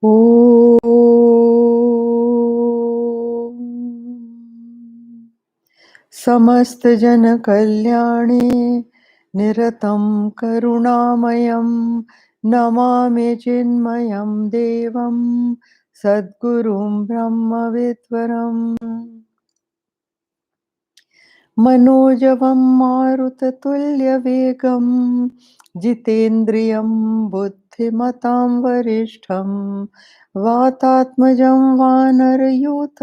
ॐ समस्तजनकल्याणे निरतं करुणामयं नमामि चिन्मयं देवं सद्गुरुं ब्रह्मविद्वरम् मनोजवं मारुततुल्यवेगं जितेन्द्रियं बुद्धिमतां वरिष्ठं वातात्मजं वानरयूथमुख्यं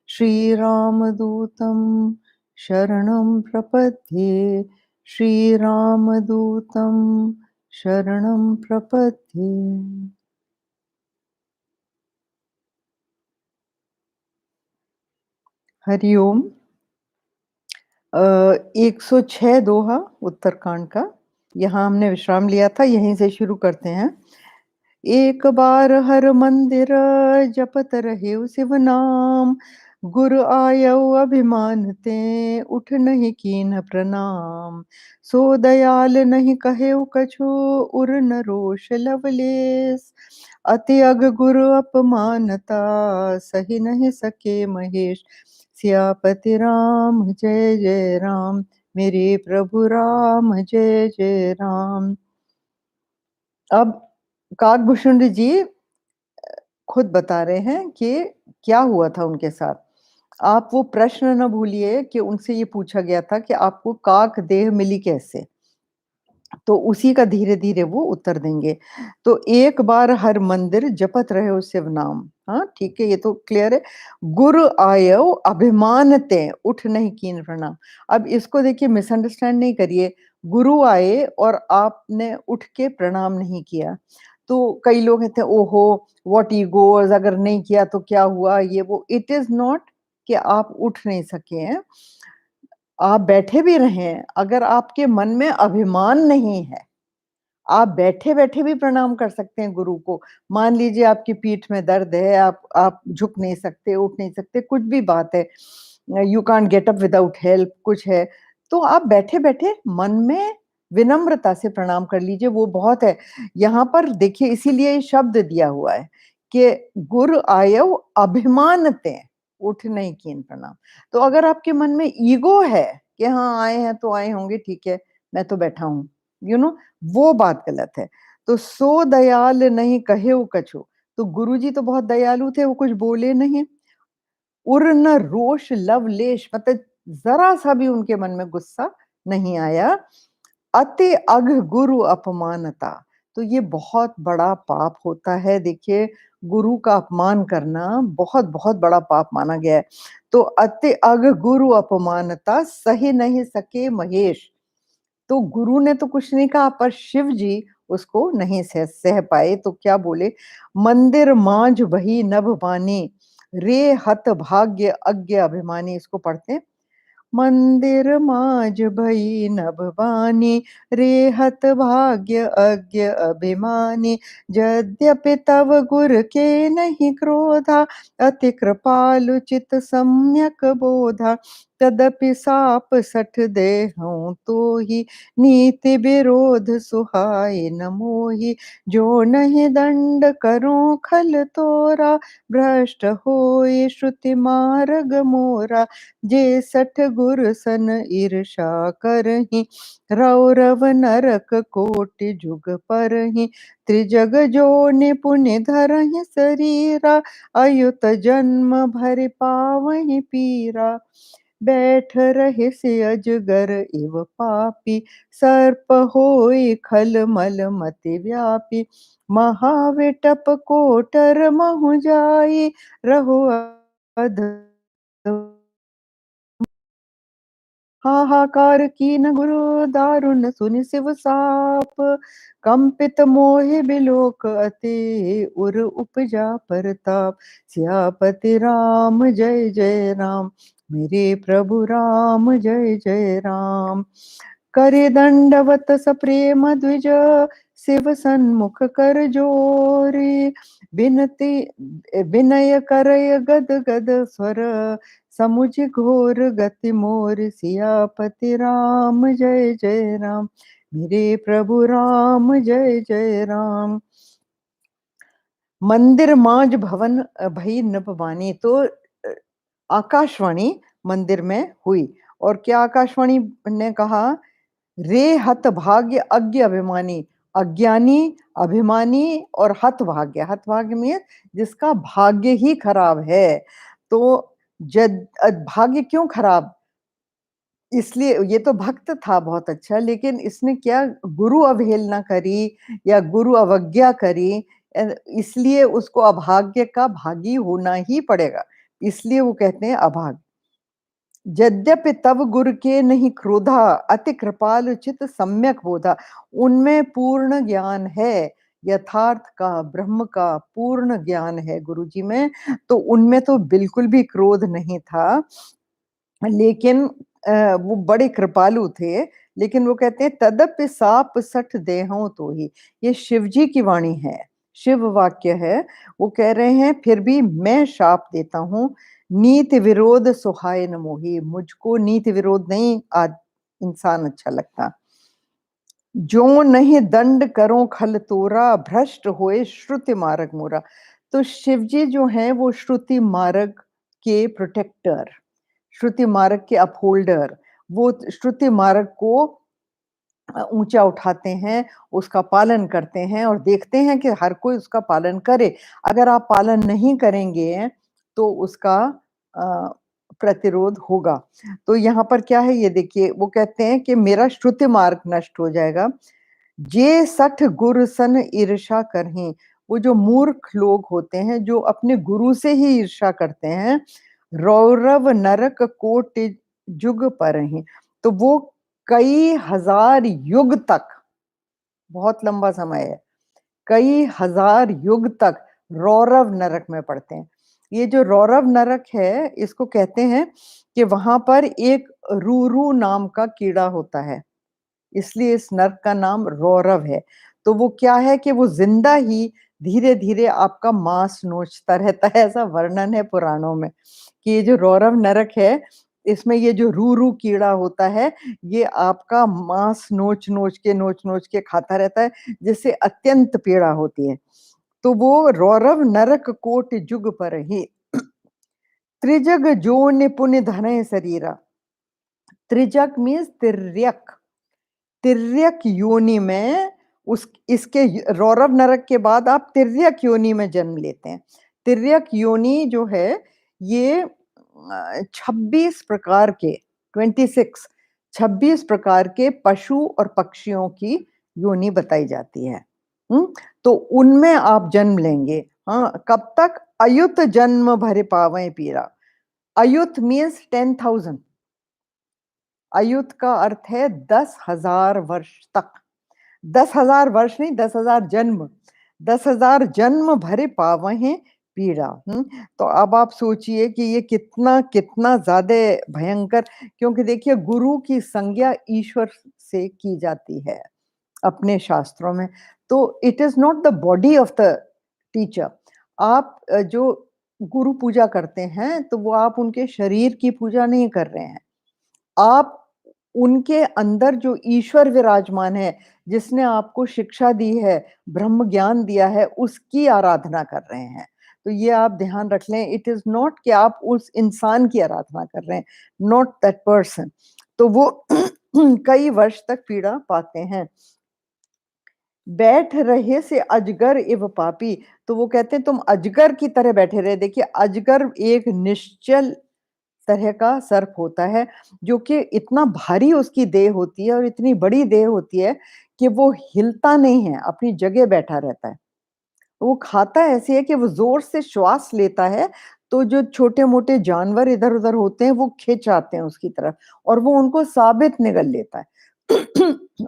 श्रीरामदूतं शरणं प्रपद्ये श्रीरामदूतं शरणं प्रपद्ये। हरि ओम। 106 दोहा उत्तरकांड का यहाँ हमने विश्राम लिया था, यहीं से शुरू करते हैं। एक बार हर मंदिर जपत रहे शिव नाम, गुरु आयो अभिमान ते उठ नहीं कीन प्रणाम। सो दयाल नहीं कहे कछु उर न रोष लवलेस, अति अग गुरु अपमानता सही नहीं सके महेश। सियापति राम जय जय राम, मेरे प्रभु राम जय जय राम। अब काकभूषण जी खुद बता रहे हैं कि क्या हुआ था उनके साथ। आप वो प्रश्न न भूलिए कि उनसे ये पूछा गया था कि आपको काक देह मिली कैसे, तो उसी का धीरे धीरे वो उत्तर देंगे। तो एक बार हर मंदिर जपत रहे हो शिव नाम। हाँ ठीक है, ये तो क्लियर है। गुरु आयो अभिमान ते उठ नहीं कीन प्रणाम। अब इसको देखिए, मिसअंडरस्टैंड नहीं करिए। गुरु आए और आपने उठ के प्रणाम नहीं किया। तो कई लोग कहते हैं ओहो व्हाट ईगोज, अगर नहीं किया तो क्या हुआ, ये वो। इट इज नॉट कि आप उठ नहीं सके हैं, आप बैठे भी रहें, अगर आपके मन में अभिमान नहीं है, आप बैठे बैठे भी प्रणाम कर सकते हैं गुरु को। मान लीजिए आपकी पीठ में दर्द है, आप झुक नहीं सकते, उठ नहीं सकते, कुछ भी बात है, you can't get up without help, कुछ है, तो आप बैठे बैठे मन में विनम्रता से प्रणाम कर लीजिए, वो बहुत है। यहाँ पर देखिए, इसीलिए ये शब्द दिया हुआ है कि गुरु आयो अभिमानते उठ नहीं कीन प्रणाम। तो अगर आपके मन में ईगो है कि हाँ आए हैं तो आए होंगे, ठीक है, मैं तो बैठा हूं, यू नो, वो बात गलत है। तो सो दयाल नहीं कहे कछु, तो गुरुजी तो बहुत दयालु थे, वो कुछ बोले नहीं। उर न रोष लवलेश, मतलब जरा सा भी उनके मन में गुस्सा नहीं आया। अति अघ गुरु अपमानता, तो ये बहुत बड़ा पाप होता है। देखिए, गुरु का अपमान करना बहुत बहुत बड़ा पाप माना गया है। तो अति अघ गुरु अपमानता सही नहीं सके महेश, तो गुरु ने तो कुछ नहीं कहा, पर शिव जी उसको नहीं सह पाए, तो क्या बोले, मंदिर मांझ बही नभ बानी, रे हत भाग्य अज्ञ अभिमानी। इसको पढ़ते हैं, मंदिर माज भई नभ बानी, रेहत भाग्य अज्ञ अभिमानी। यद्यपि तव गुर के नहीं क्रोधा, अति कृपालु चित सम्यक बोधा। तदपि साप सठ देहऊँ तो ही, नीति विरोध सुहाए न मोही। जो नहीं दंड करूं खल तोरा, भ्रष्ट होए श्रुति मार्ग मोरा। जे सठ गुर सन ईर्षा करही, रौरव नरक कोटि जुग परही। त्रिजग जो निपुनि धरहि शरीरा, अयुत जन्म भरि पावहि पीरा। बैठ रहे से अजगर इव पापी, सर्प होई खल मल मति व्यापी। महाविटप कोटर महु जाई, रहो अध हाहाकार कीन गुरु दारुण सुनि शिव साप। कंपित मोहि बिलोक अति उर उपजा परताप। सियापति राम जय जय राम, मेरे प्रभु राम जय जय राम। करे दंडवत सप्रेम द्विज, शिव सन्मुख कर जोरी। बिनती विनय करय गद गद स्वर, समुझ घोर गति मोर। सियापति राम जय जय राम, मेरे प्रभु राम जय जय राम। मंदिर माज भवन भई नभ बानी। तो आकाशवाणी मंदिर में हुई और क्या आकाशवाणी ने कहा, रे हत भाग्य अज्ञ अभिमानी, अज्ञानी, अभिमानी और हतभाग्य। हतभाग्य मीन्स जिसका भाग्य ही खराब है। तो भाग्य क्यों खराब? इसलिए ये तो भक्त था बहुत अच्छा, लेकिन इसने क्या गुरु अवहेलना करी या गुरु अवज्ञा करी, इसलिए उसको अभाग्य का भागी होना ही पड़ेगा। इसलिए वो कहते हैं अभाग। यद्यपि तब गुरु के नहीं क्रोधा, अति कृपाल चित सम्यक बोधा। उनमें पूर्ण ज्ञान है, यथार्थ का, ब्रह्म का पूर्ण ज्ञान है गुरु जी में। तो उनमें तो बिल्कुल भी क्रोध नहीं था, लेकिन वो बड़े कृपालु थे। लेकिन वो कहते हैं तदपि साप सठ देहौं तो ही। ये शिव जी की वाणी है, शिव वाक्य है। वो कह रहे हैं फिर भी मैं शाप देता हूँ, नीति विरोध सुहाय न मोही। मुझको नीति विरोध नहीं आज इंसान अच्छा लगता। जो नहीं दंड करो खल तोरा, भ्रष्ट होए श्रुति मार्ग मोरा। तो शिव जी जो हैं वो श्रुति मार्ग के प्रोटेक्टर, श्रुति मार्ग के अपहोल्डर, वो श्रुति मार्ग को ऊंचा उठाते हैं, उसका पालन करते हैं और देखते हैं कि हर कोई उसका पालन करे। अगर आप पालन नहीं करेंगे तो उसका प्रतिरोध होगा। तो यहाँ पर क्या है ये देखिए, वो कहते हैं कि मेरा श्रुति मार्ग नष्ट हो जाएगा। जे सठ गुरु सन ईर्षा करहीं। वो जो मूर्ख लोग होते हैं जो अपने गुरु से ही ईर्षा करते हैं, रौरव नरक कोटि जुग परहीं। तो वो कई हजार युग तक, बहुत लंबा समय है, कई हजार युग तक रौरव नरक में पड़ते हैं। ये जो रौरव नरक है इसको कहते हैं कि वहां पर एक रूरू नाम का कीड़ा होता है, इसलिए इस नर्क का नाम रौरव है। तो वो क्या है कि वो जिंदा ही धीरे धीरे आपका मांस नोचता रहता है, ऐसा वर्णन है पुराणों में कि ये जो रौरव नरक है, इसमें ये जो रू कीड़ा होता है, ये आपका मांस नोच नोच के खाता रहता है, जिससे अत्यंत पीड़ा होती है। तो वो रौरव नरक कोट जुग पर ही, त्रिजग जो निपुण धने शरीरा। त्रिजग मीन्स तिर्यक, तिर्यक योनि में उस इसके रौरव नरक के बाद आप तिर्यक योनि में जन्म लेते हैं। तिर्यक योनि जो है ये 26 प्रकार के 26 प्रकार के पशु और पक्षियों की योनि बताई जाती है। तो उनमें आप जन्म लेंगे। हाँ, कब तक? अयुत जन्म भरे पावें पीरा। अयुत मीन्स 10,000। अयुत का अर्थ है 10,000 वर्ष तक। 10,000 वर्ष नहीं, 10,000 जन्म। 10,000 जन्म भरे पावहें पीड़ा। तो अब आप सोचिए कि ये कितना कितना ज्यादा भयंकर, क्योंकि देखिए गुरु की संज्ञा ईश्वर से की जाती है अपने शास्त्रों में। तो it is not the body of the teacher. आप जो गुरु पूजा करते हैं तो वो आप उनके शरीर की पूजा नहीं कर रहे हैं, आप उनके अंदर जो ईश्वर विराजमान है, जिसने आपको शिक्षा दी है, ब्रह्म ज्ञान दिया है, उसकी आराधना कर रहे हैं। तो ये आप ध्यान रख लें, इट इज नॉट कि आप उस इंसान की आराधना कर रहे हैं, नॉट दैट पर्सन। तो वो कई वर्ष तक पीड़ा पाते हैं। बैठ रहे से अजगर इव पापी। तो वो कहते हैं तुम अजगर की तरह बैठे रहे। देखिए अजगर एक निश्चल तरह का सर्प होता है, जो कि इतना भारी उसकी देह होती है और इतनी बड़ी देह होती है कि वो हिलता नहीं है, अपनी जगह बैठा रहता है। वो खाता ऐसे है कि वो जोर से श्वास लेता है, तो जो छोटे-मोटे जानवर इधर-उधर होते हैं, वो खिंच आते हैं उसकी तरफ और वो उनको साबित निगल लेता है।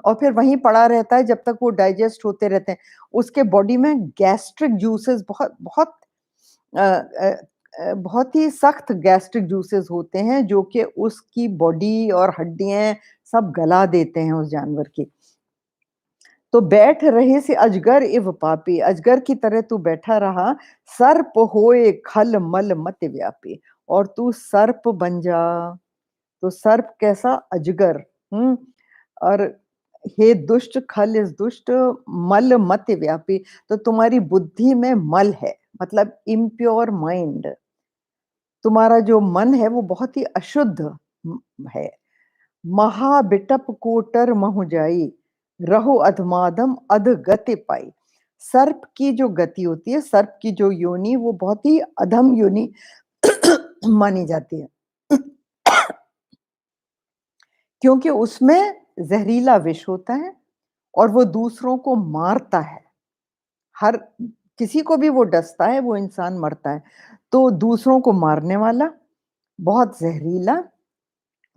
और फिर वहीं पड़ा रहता है जब तक वो डाइजेस्ट होते रहते हैं। उसके बॉडी में गैस्ट्रिक जूसेस बहुत बहुत अ अ बहुत ही सख्त गैस्ट्रिक जूसेस होते हैं, जो कि उसकी बॉडी और हड्डियाँ सब गला देते हैं उस जानवर की। तो बैठ रहे से अजगर इव पापी। अजगर की तरह तू बैठा रहा, सर्प होए खल मल मत व्यापी। और तू सर्प बन जा। तो सर्प कैसा? अजगर। और हे दुष्ट खल इस दुष्ट मल मत व्यापी, तो तुम्हारी बुद्धि में मल है, मतलब इम्प्योर माइंड। तुम्हारा जो मन है वो बहुत ही अशुद्ध है। महाबिटप कोटर महु जाई, रहो अधमादम अध गति पाई। सर्प की जो गति होती है, सर्प की जो योनि, वो बहुत ही अधम योनि मानी जाती है। क्योंकि उसमें जहरीला विष होता है और वो दूसरों को मारता है। हर किसी को भी वो डसता है, वो इंसान मरता है। तो दूसरों को मारने वाला, बहुत जहरीला,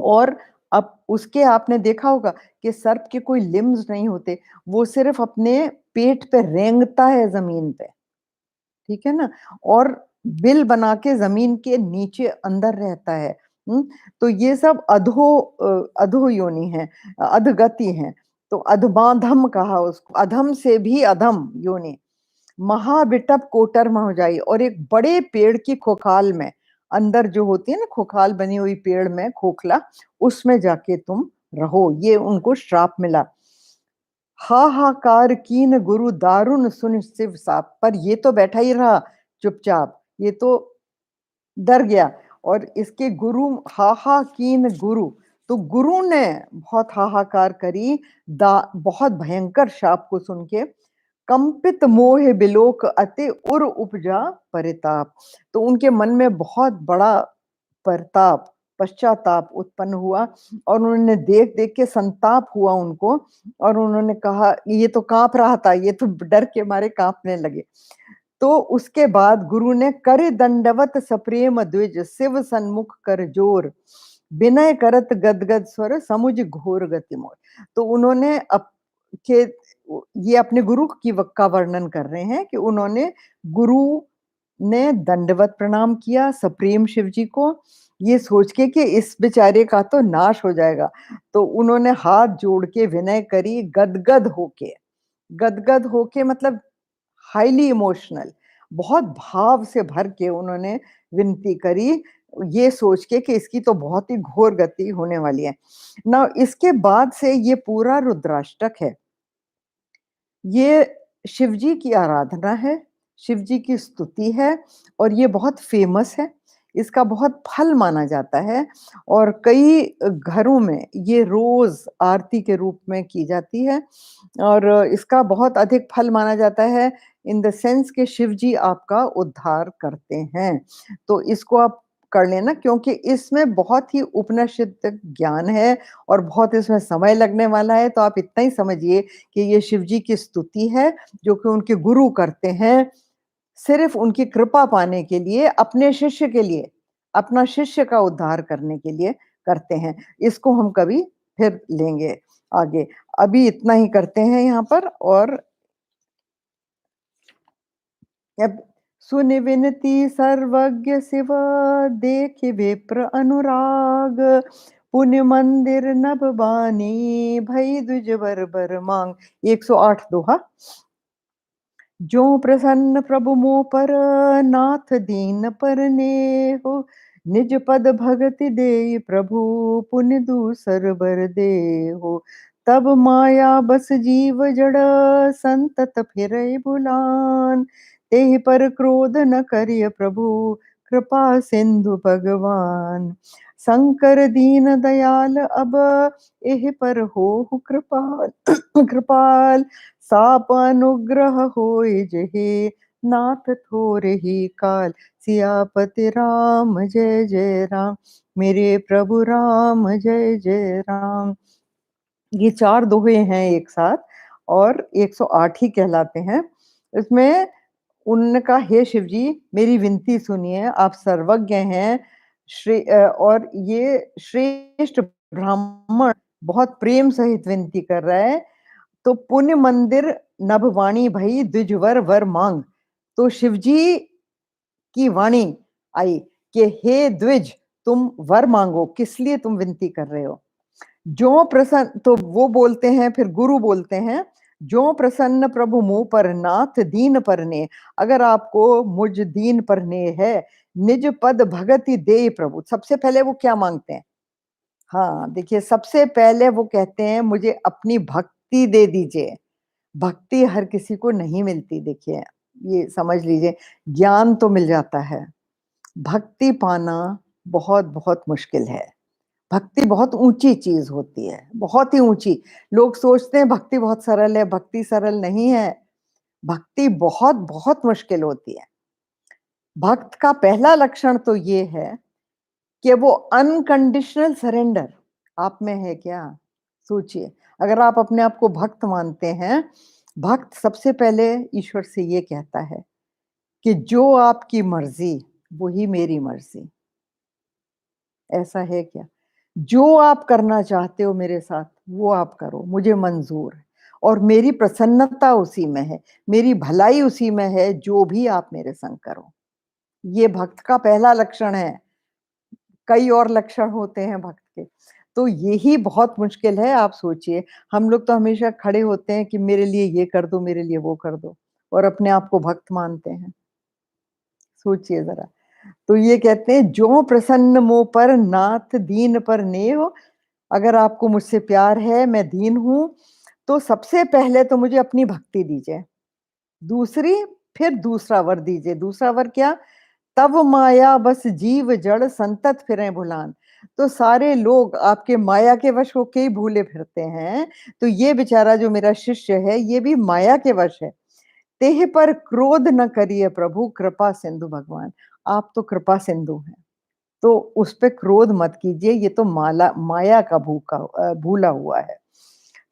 और अब उसके आपने देखा होगा कि सर्प के कोई लिम्स नहीं होते, वो सिर्फ अपने पेट पे रेंगता है ज़मीन पे, ठीक है ना? और बिल बना के ज़मीन के नीचे अंदर रहता है। तो ये सब अधो योनि है, अधगति है। तो अधमाधम कहा उसको, अधम से भी अधम योनि। महाबिटप कोटर मह जाई, और एक बड़े पेड़ की खोखाल में, अंदर जो होती है ना खोखाल बनी हुई पेड़ में, खोखला, उसमें जाके तुम रहो, ये उनको श्राप मिला। हाहाकार कीन गुरु दारुण सुन शिव साप, पर ये तो बैठा ही रहा चुपचाप, ये तो डर गया। और इसके गुरु, हाहा कीन गुरु, तो गुरु ने बहुत हाहाकार करी, बहुत भयंकर शाप को सुन के। कंपित मोह बिलोक अति उर उपजा परिताप, तो उनके मन में बहुत बड़ा परताप, पश्चाताप उत्पन्न हुआ, और उन्होंने देख देख के संताप हुआ उनको, और उन्होंने कहा, ये तो कांप रहा था, ये तो डर के मारे कांपने लगे। तो उसके बाद गुरु ने कर दंडवत सप्रेम द्विज, शिव सन्मुख कर जोर, विनय करत गदगद स्वर समुझ घोर गति मोर। तो उन्होंने के ये अपने गुरु की का वर्णन कर रहे हैं कि उन्होंने, गुरु ने दंडवत प्रणाम किया सप्रेम शिव जी को, ये सोच के कि इस बेचारे का तो नाश हो जाएगा। तो उन्होंने हाथ जोड़ के विनय करी, गदगद होके मतलब हाईली इमोशनल, बहुत भाव से भर के उन्होंने विनती करी, ये सोच के कि इसकी तो बहुत ही घोर गति होने वाली है। ना इसके बाद से ये पूरा रुद्राष्टक है, ये शिवजी की आराधना है, शिवजी की स्तुति है, और ये बहुत फेमस है, इसका बहुत फल माना जाता है, और कई घरों में ये रोज़ आरती के रूप में की जाती है, और इसका बहुत अधिक फल माना जाता है, इन द सेंस कि शिवजी आपका उद्धार करते हैं। तो इसको आप कर लेना, क्योंकि इसमें बहुत ही उपनिषद ज्ञान है और बहुत इसमें समय लगने वाला है, तो आप इतना ही समझिए कि ये शिवजी की स्तुति है, जो कि उनके गुरु करते हैं, सिर्फ़ उनकी कृपा पाने के लिए, अपने शिष्य के लिए, अपना शिष्य का उद्धार करने के लिए करते हैं। इसको हम कभी फिर लेंगे आगे। अभी इतना ही करते हैं यहाँ पर, और अब सुनि विनती सर्वज्ञ शिव, देखि विप्र अनुराग, पुण्य मंदिर नभ बानी, भई द्विज बर बर मांग। 108 दोहा। जो प्रसन्न प्रभु मोह पर, नाथ दीन पर नेहो, निज पद भगति देई प्रभु, पुण्य दूसर बर देहो। तब माया बस जीव जड़, संतत फिरै भुलान, तेहि पर क्रोध न करिय प्रभु, कृपा सिंधु भगवान। शंकर दीन दयाल अब, एहि पर होहु कृपाल कृपाल, साप अनुग्रह होय जेहि, नाथ थोरहि काल। सियापति राम जय जय राम, मेरे प्रभु राम जय जय राम। ये 4 दोहे हैं एक साथ, और 108 ही कहलाते हैं। इसमें उन्होंने कहा, हे शिव जी, मेरी विनती सुनिए, आप सर्वज्ञ हैं, और ये श्रेष्ठ ब्राह्मण बहुत प्रेम सहित विनती कर रहा है। तो पुण्य मंदिर नभवाणी भई, द्विजवर वर मांग। तो शिवजी की वाणी आई कि हे द्विज, तुम वर मांगो, किस लिए तुम विनती कर रहे हो? जो प्रसन्न, तो वो बोलते हैं, फिर गुरु बोलते हैं, जो प्रसन्न प्रभु मुँह पर, नाथ दीन पर ने। अगर आपको मुझ दीन पर नेह है, निज पद भगति दे प्रभु। सबसे पहले वो क्या मांगते हैं? हाँ, देखिए सबसे पहले वो कहते हैं मुझे अपनी भक्ति दे दीजिए। भक्ति हर किसी को नहीं मिलती देखिए, ये समझ लीजिए, ज्ञान तो मिल जाता है, भक्ति पाना बहुत-बहुत मुश्किल है। भक्ति बहुत ऊँची चीज़ होती है, बहुत ही ऊँची। लोग सोचते हैं भक्ति बहुत सरल है, भक्ति सरल नहीं है। भक्ति बहुत-बहुत मुश्किल होती है। भक्त का पहला लक्षण तो ये है कि वो अनकंडीशनल सरेंडर आप में है क्या? सोचिए, अगर आप अपने आप को भक्त मानते हैं, भक्त सबसे पहले ईश्वर से ये कहता है कि जो आपकी मर्ज़ी, वही मेरी मर्ज़ी। ऐसा है क्या? जो आप करना चाहते हो मेरे साथ, वो आप करो, मुझे मंज़ूर है और मेरी प्रसन्नता उसी में है, मेरी भलाई उसी में है, जो भी आप मेरे संग करो। ये भक्त का पहला लक्षण है। कई और लक्षण होते हैं भक्त के। तो यही बहुत मुश्किल है, आप सोचिए, हम लोग तो हमेशा खड़े होते हैं कि मेरे लिए ये कर दो, मेरे लिए वो कर दो और अपने आप को भक्त मानते हैं। सोचिए ज़रा। तो ये कहते हैं, "ज्यों प्रसन्न मों पर नाथ दीन पर नेह।" अगर आपको मुझसे प्यार है, मैं दीन हूँ, तो सबसे पहले तो मुझे अपनी भक्ति दीजिए। दूसरी फिर दूसरा वर दीजिए। दूसरा वर क्या? तब माया बस जीव जड़ संतत फिरें भुलान। तो सारे लोग आपके माया के वश होके ही भूले फिरते हैं, तो ये बेचारा जो मेरा शिष्य है, ये भी माया के वश है। तेह पर क्रोध न करिए प्रभु कृपा सिंधु भगवान। आप तो कृपा सिंधु हैं, तो उस पे क्रोध मत कीजिए, ये तो माया का भूला हुआ है।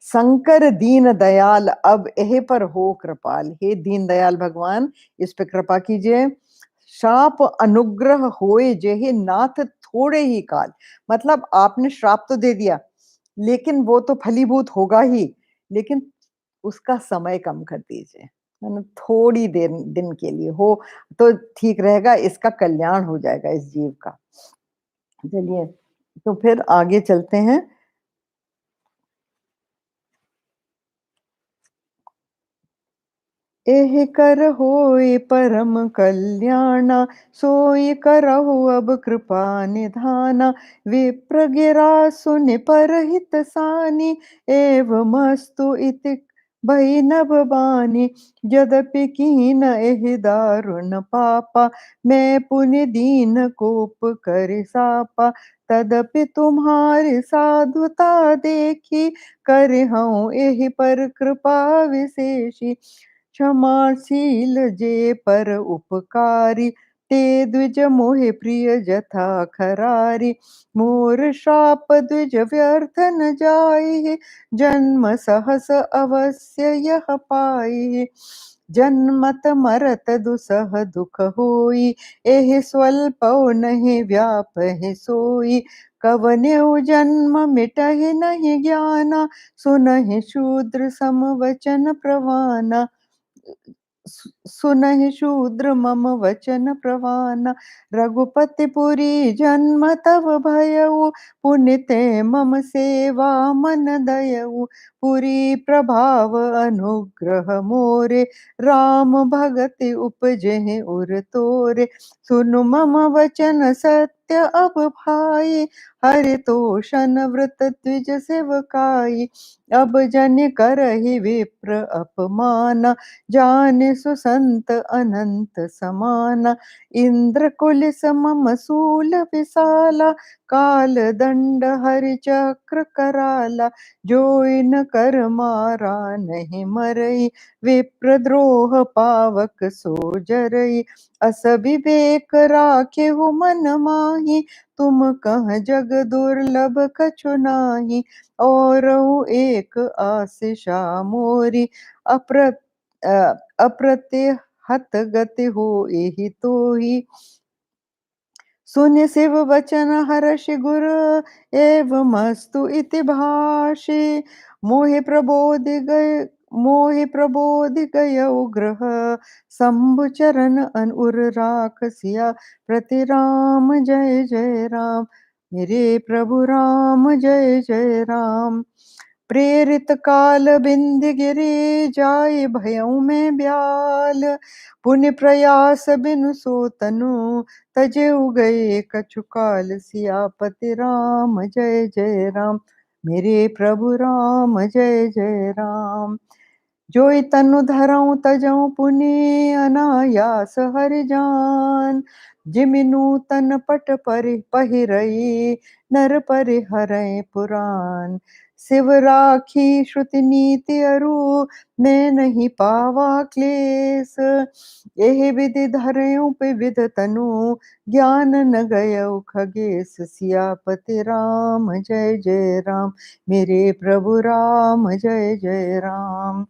शंकर दीन दयाल अब एह पर हो कृपाल। हे दीन दयाल भगवान, इस पे कृपा कीजिए। शाप अनुग्रह होए जेहि नाथ थोड़े ही काल। मतलब आपने श्राप तो दे दिया, लेकिन वो तो फलीभूत होगा ही, लेकिन उसका समय कम कर दीजिए, है ना? थोड़ी देर दिन के लिए हो तो ठीक रहेगा, इसका कल्याण हो जाएगा इस जीव का। चलिए, तो फिर आगे चलते हैं। एहि कर होय परम कल्याणा, सोई करहु अब कृपा निधाना। विप्र गिरा सुनि परहित सानी, एवमस्तु इति भई नभ बानी। यद्यपि कीन एहि दारुण पापा, मैं पुनि दीन कोप करि सापा। तदपि तुम्हारी साधुता देखी, करहूँ एहि पर कृपा विशेषी। क्षमाशील जे पर उपकारी, ते द्विज मोहि प्रिय जथा खरारी। मोर श्राप द्विज व्यर्थ न जाई, जन्म सहस अवश्य यह पाई। जन्मत मरत दुसह दुख होई, एहि स्वल्पौ नहीं व्यापहि सोई। कवनेउ जन्म मिटहि नहीं ज्ञाना, सुनहि शूद्र सम वचन प्रवाना। सुनहि शूद्र मम वचन प्रवाना। रघुपति पुरी जन्म तव भयउ, पुनीते मम सेवा मन दयऊ। पुरी प्रभाव अनुग्रह मोरे, राम भगति उपजहि उर तोरे। सुनु मम वचन सत्य अब भाई, हरितोषन व्रत द्विज सेवकाई। अब जन करहि विप्र अपमाना, जाने सुसंत अनंत समाना। इंद्र कुलिस मम सूल विशाला, काल दंड हरि चक्र कराला। जोई न कर मारा नहीं मरई, विप्र द्रोह पावक सो जरई। अस विवेक राखेहु मन माही, तुम कह जग दुर्लभ कछु नाही। औरउ एक आशीषा मोरी, अप्र अप्रतिहत गति होएहि तोहि। सुनि शिव वचन हर्षि गुर, एवमस्तु इति भाषे। मोहि प्रबोधि गय मोहि प्रबोधि गयउ ग्रह, शंभु चरण उर राखसिया। प्रति राम जय जय राम, मेरे प्रभु राम जय जय राम। प्रेरित काल बिंद गिरे जाए भयउ में ब्याल। पुण्य प्रयास बिनु सो तनु तजे गए कछु काल। सियापति राम जय जय राम, मेरे प्रभु राम जय जय राम। जोई तनु धरऊं तजऊं पुनि अनायास हरि जान। जिमिनु तन पट पर पहिरई नर परिहरै पुराण। शिव राखी श्रुति नीति अरु मैं नहीं पावा क्लेश। एहि विधि धरऊं विविध तनु ज्ञान न गयउ खगेश। सियापति राम जय जय राम, मेरे प्रभु राम जय जय राम।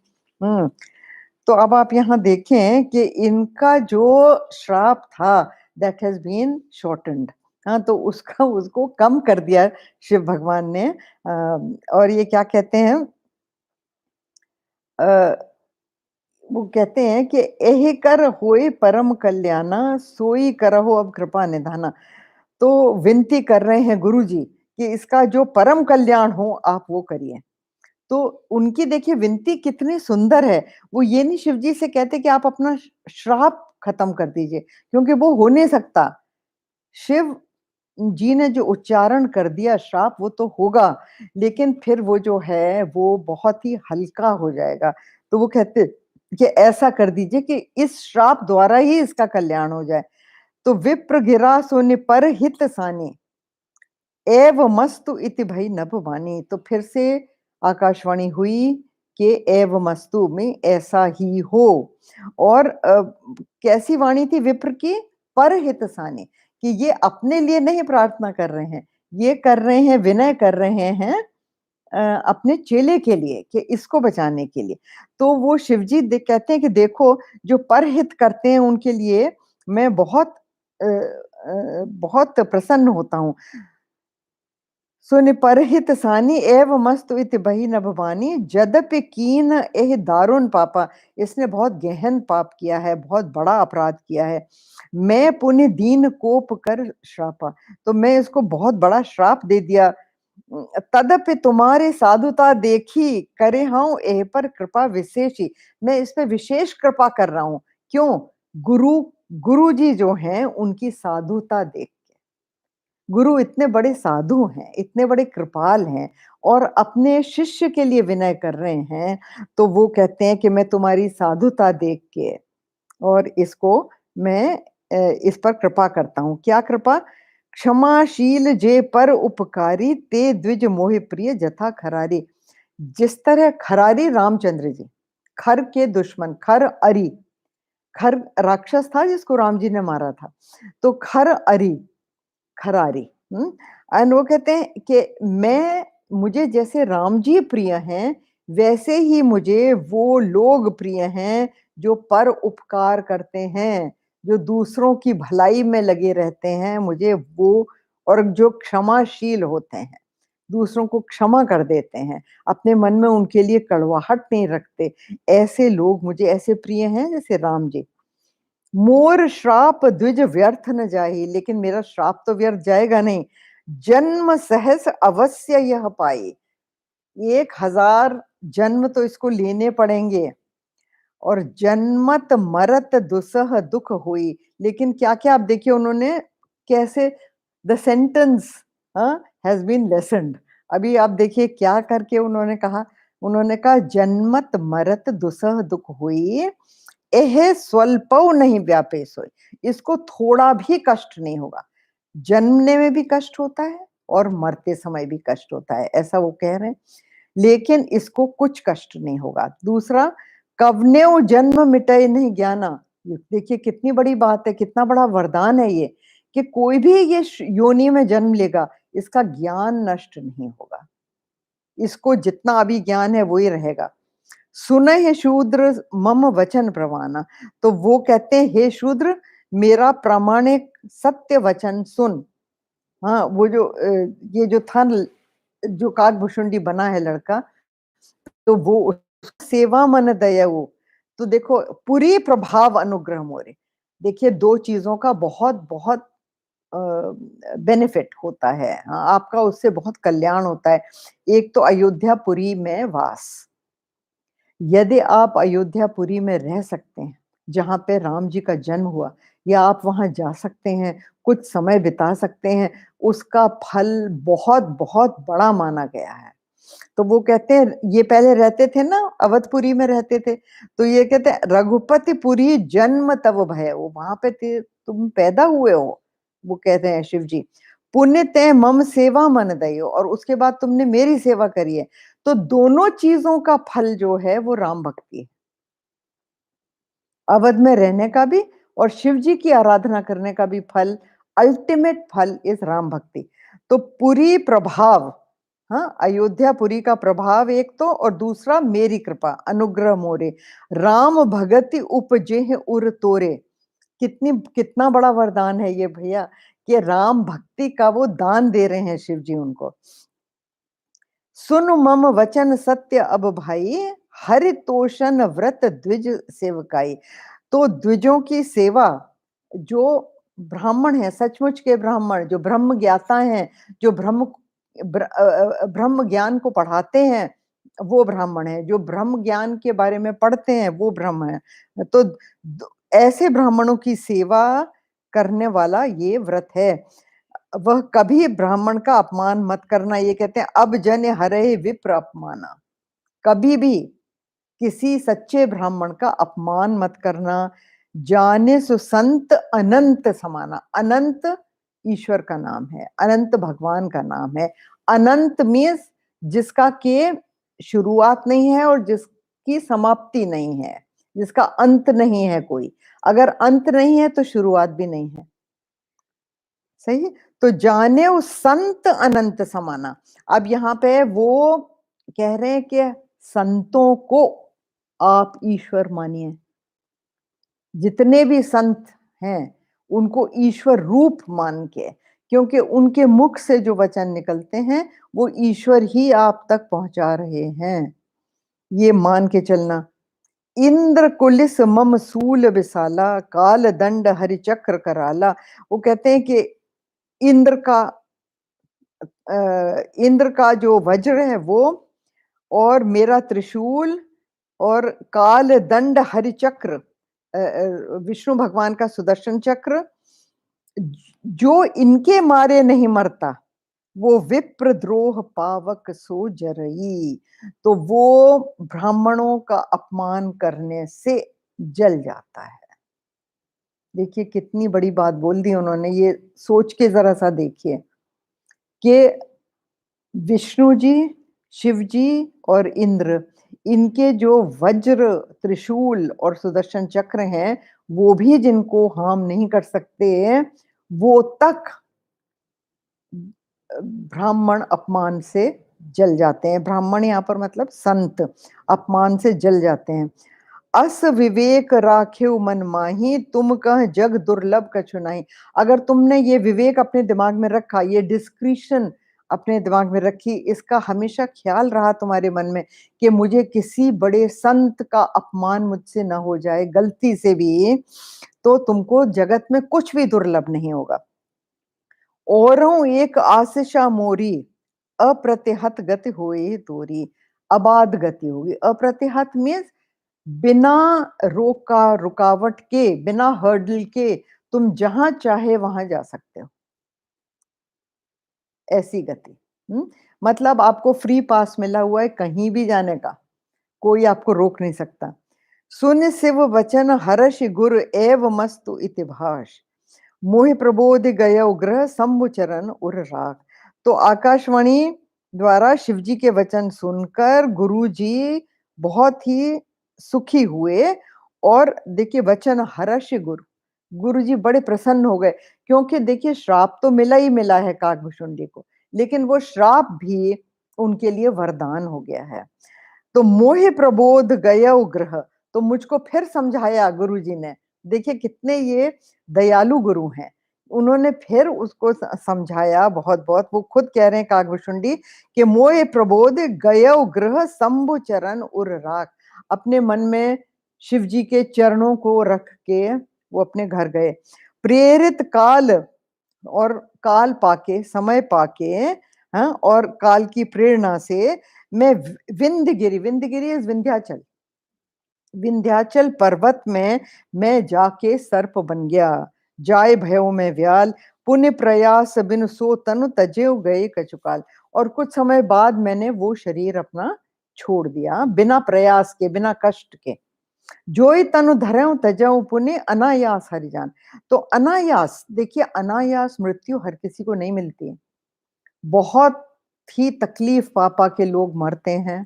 तो अब आप यहाँ देखें कि इनका जो श्राप था दैट हैज बीन शॉर्टेंड। हाँ, तो उसका उसको कम कर दिया शिव भगवान ने। और ये क्या कहते हैं, वो कहते हैं कि एहि कर होए परम कल्याणा, सोई करहो अब कृपा निधाना। तो विनती कर रहे हैं गुरु जी कि इसका जो परम कल्याण हो आप वो करिए। तो उनकी देखिए विनती कितनी सुंदर है। वो ये नहीं शिव जी से कहते कि आप अपना श्राप खत्म कर दीजिए, क्योंकि वो हो नहीं सकता। शिव जी ने जो उच्चारण कर दिया श्राप वो तो होगा, लेकिन फिर वो जो है वो बहुत ही हल्का हो जाएगा। तो वो कहते कि ऐसा कर दीजिए कि इस श्राप द्वारा ही इसका कल्याण हो जाए। तो विप्र गिरा सोनि पर हित सानी, एव मस्तु इति भई नभ बानी। तो फिर से आकाशवाणी हुई कि एव मस्तु में ऐसा ही हो। और कैसी वाणी थी विप्र की, परहित सानी, कि ये अपने लिए नहीं प्रार्थना कर रहे हैं, ये कर रहे हैं, विनय कर रहे हैं अपने चेले के लिए कि इसको बचाने के लिए। तो वो शिवजी कहते हैं कि देखो जो परहित करते हैं उनके लिए मैं बहुत बहुत प्रसन्न होता हूँ। सुनि परहित सानी एव मस्तु इति बही न भवानी। जदपि कीन एह दारुण पापा, इसने बहुत गहन पाप किया है, बहुत बड़ा अपराध किया है। मैं पुण्य दीन कोप कर श्रापा, तो मैं इसको बहुत बड़ा श्राप दे दिया। तदपि तुम्हारे साधुता देखी करे हूं एह पर कृपा विशेषी। मैं इस पे विशेष कृपा कर रहा हूं। क्यों? गुरु गुरु जी जो हैं उनकी साधुता देख, गुरु इतने बड़े साधु हैं, इतने बड़े कृपाल हैं और अपने शिष्य के लिए विनय कर रहे हैं। तो वो कहते हैं कि मैं तुम्हारी साधुता देख के और इसको मैं इस पर कृपा करता हूँ। क्या कृपा? क्षमाशील जे पर उपकारी ते द्विज मोहि प्रिय जथा खरारी। जिस तरह खरारी रामचंद्र जी, खर के दुश्मन, खर अरी, खर राक्षस था जिसको राम जी ने मारा था, तो खर अरी खरारी। एंड वो कहते हैं कि मैं, मुझे जैसे राम जी प्रिय हैं वैसे ही मुझे वो लोग प्रिय हैं जो पर उपकार करते हैं, जो दूसरों की भलाई में लगे रहते हैं, मुझे वो, और जो क्षमाशील होते हैं, दूसरों को क्षमा कर देते हैं, अपने मन में उनके लिए कड़वाहट नहीं रखते, ऐसे लोग मुझे ऐसे प्रिय हैं जैसे राम जी। मोर श्राप द्विज व्यर्थ न जाहि, लेकिन मेरा श्राप तो व्यर्थ जाएगा नहीं। जन्म सहस अवश्य यह पाई, 1000 जन्म तो इसको लेने पड़ेंगे। और जन्मत मरत दुसह दुख हुई, लेकिन क्या क्या आप देखिए उन्होंने कैसे द सेंटेंस हैज बीन लेसन्ड। अभी आप देखिए क्या करके उन्होंने कहा, उन्होंने कहा जन्मत मरत दुसह दुख हुई, एह स्वल्पौ नहीं व्यापे सोई। इसको थोड़ा भी कष्ट नहीं होगा। जन्मने में भी कष्ट होता है और मरते समय भी कष्ट होता है, ऐसा वो कह रहे हैं, लेकिन इसको कुछ कष्ट नहीं होगा। दूसरा, कवनेउ जन्म मिटय नहीं ज्ञाना। देखिए कितनी बड़ी बात है, कितना बड़ा वरदान है ये, कि कोई भी ये योनि में जन्म लेगा इसका ज्ञान नष्ट नहीं होगा, इसको जितना अभी ज्ञान है वही रहेगा। सुने हे शूद्र मम वचन प्रमाना, तो वो कहते हैं हे शूद्र मेरा प्रामाणिक सत्य वचन सुन। हाँ, वो जो ये जो था जो काकभुशुंडी बना है लड़का, तो वो सेवा मन दयऊ। तो देखो पूरी प्रभाव अनुग्रह मोरे। देखिए दो चीजों का बहुत बहुत बेनिफिट होता है। हाँ, आपका उससे बहुत कल्याण होता है। एक तो अयोध्यापुरी में वास। यदि आप अयोध्यापुरी में रह सकते हैं, जहाँ पे राम जी का जन्म हुआ, या आप वहाँ जा सकते हैं, कुछ समय बिता सकते हैं, उसका फल बहुत-बहुत बड़ा माना गया है। तो वो कहते हैं, ये पहले रहते थे ना, अवधपुरी में रहते थे, तो ये कहते हैं रघुपतिपुरी जन्म तब भयउ, वहाँ पे तुम पैदा हुए हो, वो कहते हैं शिव जी। पुण्य ते मम सेवा मन दयो, और उसके बाद तुमने मेरी सेवा करी है। तो दोनों चीजों का फल जो है वो राम भक्ति है। अवध में रहने का भी और शिव जी की आराधना करने का भी फल, अल्टीमेट फल इस राम भक्ति। तो पुरी प्रभाव, हाँ, अयोध्यापुरी का प्रभाव एक तो, और दूसरा मेरी कृपा, अनुग्रह मोरे, राम भगति उपजेह उर तोरे। कितना बड़ा वरदान है ये भैया, कि राम भक्ति का वो दान दे रहे हैं शिव जी उनको। सुन मम वचन सत्य अब भाई, हरितोषण व्रत द्विज सेवकाई। तो द्विजों की सेवा, जो ब्राह्मण है, सचमुच के ब्राह्मण, जो ब्रह्म ज्ञाता हैं, जो ब्रह्म ज्ञान को पढ़ाते हैं, वो ब्राह्मण है। जो ब्रह्म ज्ञान के बारे में पढ़ते हैं, वो ब्रह्म है। तो ऐसे ब्राह्मणों की सेवा करने वाला ये व्रत है। वह कभी ब्राह्मण का अपमान मत करना, ये कहते हैं अब जन हरे विप्र अपमाना। कभी भी किसी सच्चे ब्राह्मण का अपमान मत करना। जाने सो संत अनंत समाना। अनंत ईश्वर का नाम है, अनंत भगवान का नाम है। अनंत मीन्स जिसका के शुरुआत नहीं है और जिसकी समाप्ति नहीं है, जिसका अंत नहीं है कोई। अगर अंत नहीं है तो शुरुआत भी नहीं है। सही है? तो जाने उस संत अनंत समाना। अब यहाँ पे वो कह रहे हैं कि संतों को आप ईश्वर मानिए। जितने भी संत हैं उनको ईश्वर रूप मान के, क्योंकि उनके मुख से जो वचन निकलते हैं वो ईश्वर ही आप तक पहुंचा रहे हैं, ये मान के चलना। इंद्र कुलिस मम सूल विसाला, काल दंड हरि चक्र कराला। वो कहते हैं कि इंद्र का इंद्र का जो वज्र है वो, और मेरा त्रिशूल, और काल दंड हरि चक्र, विष्णु भगवान का सुदर्शन चक्र, जो इनके मारे नहीं मरता, वो विप्र द्रोह पावक सो जरई। तो वो ब्राह्मणों का अपमान करने से जल जाता है। देखिए कितनी बड़ी बात बोल दी उन्होंने, ये सोच के जरा सा देखिए कि विष्णु जी, शिव जी और इंद्र, इनके जो वज्र, त्रिशूल और सुदर्शन चक्र हैं, वो भी जिनको हार्म नहीं कर सकते, वो तक ब्राह्मण अपमान से जल जाते हैं। ब्राह्मण यहाँ पर मतलब संत, अपमान से जल जाते हैं। अस विवेक राख्यो मन माही, तुम कह जग दुर्लभ कछु नहीं। अगर तुमने ये विवेक अपने दिमाग में रखा, ये डिस्क्रिशन अपने दिमाग में रखी, इसका हमेशा ख्याल रहा तुम्हारे मन में कि मुझे किसी बड़े संत का अपमान मुझसे ना हो जाए गलती से भी, तो तुमको जगत में कुछ भी दुर्लभ नहीं होगा। औरों एक आशीषा मोरी, अप्रतिहत गति होए तोरी। अबाध गति होगी। अप्रतिहत मीन्स बिना रोका रुकावट के, बिना हर्डल के तुम जहां चाहे वहां जा सकते हो, ऐसी गति। मतलब आपको फ्री पास मिला हुआ है कहीं भी जाने का, कोई आपको रोक नहीं सकता। सुन शिव वचन हर्ष गुर एव मस्तु इतिभाष, मोहि प्रबोध गय ग्रह सम्मुचरण उर राग। तो आकाशवाणी द्वारा शिव जी के वचन सुनकर गुरु जी बहुत ही सुखी हुए, और देखिए वचन हर्ष गुरु, गुरु जी बड़े प्रसन्न हो गए, क्योंकि देखिए श्राप तो मिला ही मिला है काकभूषुंडी को, लेकिन वो श्राप भी उनके लिए वरदान हो गया है। तो मोहि प्रबोध गय ग्रह, तो मुझको फिर समझाया गुरुजी ने। देखिए कितने ये दयालु गुरु हैं, उन्होंने फिर उसको समझाया बहुत बहुत। वो खुद कह रहे हैं काकभूषुंडी कि मोहि प्रबोध गय ग्रह शंभु चरण उर राख। अपने मन में शिव जी के चरणों को रख के वो अपने घर गए। प्रेरित काल और काल पाके, समय पाके, हाँ, और काल की प्रेरणा से मैं विंध्यगिरी इज़ विंध्याचल। विंध्याचल पर्वत में मैं जाके सर्प बन गया। जाए भयों में व्याल, पुण्य प्रयास बिनु सो तनु तजेउ गए कछुकाल। और कुछ समय बाद मैंने वो शरीर अपना छोड़ दिया, बिना प्रयास के, बिना कष्ट के। जोई तनु धरऊँ तजऊँ पुनि अनायास हरिजान। तो अनायास, देखिए अनायास मृत्यु हर किसी को नहीं मिलती। बहुत ही तकलीफ पा के लोग मरते हैं।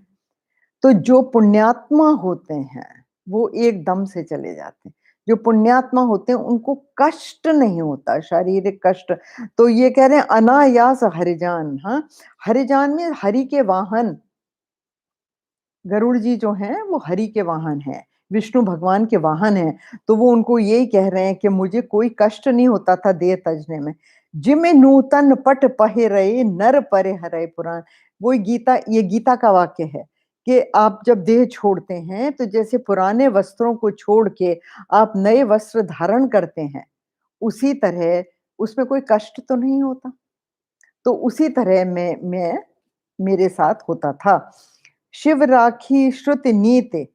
तो जो पुण्यात्मा होते हैं, वो एकदम से चले जाते हैं। जो पुण्यात्मा होते हैं, उनको कष्ट नहीं होता, शारीरिक कष्ट। तो ये कह रहे हैं अनायास हरिजान, हाँ? हरिजान में हरि के वाहन, गरुड़ जी जो हैं वो हरि के वाहन हैं, विष्णु भगवान के वाहन हैं। तो वो उनको यही कह रहे हैं कि मुझे कोई कष्ट नहीं होता था देह तजने में। जिमि नूतन पट पहिरए नर परे हरय पुराण। वो ये गीता का वाक्य है कि आप जब देह छोड़ते हैं तो जैसे पुराने वस्त्रों को छोड़ के आप नए वस्त्र धारण करते हैं, उसी तरह उसमें कोई कष्ट तो नहीं होता। तो उसी तरह मैं मेरे साथ होता था। शिव राखी श्रुति नीति,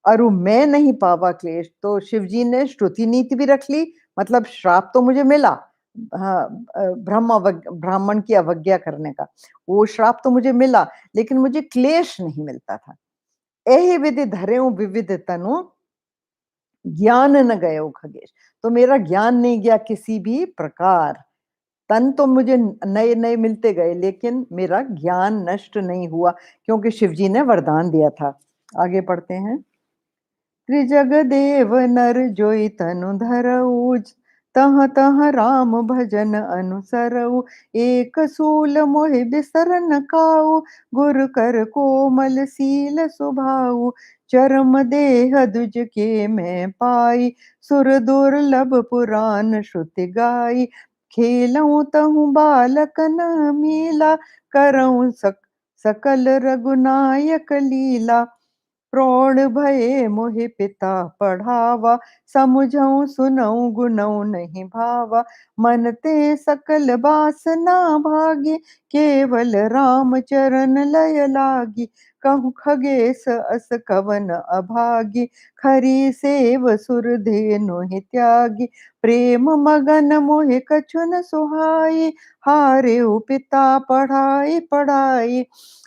अरु मैं नहीं पावा क्लेश। तो शिव जी ने श्रुति नीति भी रख ली, मतलब श्राप तो मुझे मिला, हाँ, ब्राह्मण की अवज्ञा करने का, वो श्राप तो मुझे मिला, लेकिन मुझे क्लेश नहीं मिलता था। एहि विधि धरेऊ विविध तनु, ज्ञान न गयो खगेश। तो मेरा ज्ञान नहीं गया किसी भी प्रकार। तन तो मुझे नए नए मिलते गए, लेकिन मेरा ज्ञान नष्ट नहीं हुआ, क्योंकि शिव जी ने वरदान दिया था। आगे पढ़ते हैं। त्रिजग देव नर जोई तनु धरऊ, तह तह राम भजन अनुसरऊ। एक सूल मोहि बिसर न खाऊ, गुर कर कोमल सील सुभाऊ। चरम देह दुज के मैं पाई, सुर दुर्लभ पुराण श्रुति गाई। खेलऊं तहु बालक न मीला, करऊं सकल रघुनायक लीला। प्रौढ़ भये मोहि पिता पढ़ावा, समुझऊं सुनऊं गुनऊं नहीं भावा। मन ते सकल बासना भागी, केवल राम चरण लय लागी। कहूँ खगेश अस कवन अभागी, खरी सेव सुर धेनु हि त्यागी। प्रेम मगन मोहि कछु न सुहाई, हारेउ पिता पढ़ाई पढ़ाई।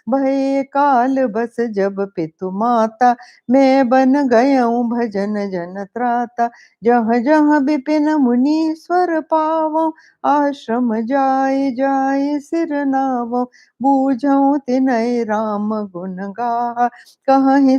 भय काल बस जब पितु माता, मैं बन गयऊँ भजन जन त्राता। जहाँ जहाँ विपिन मुनीश्वर पावऊँ, आश्रम जाय जाय सिर नावऊँ। बूझऊँ तिनय राम गुण गाहा, कहीं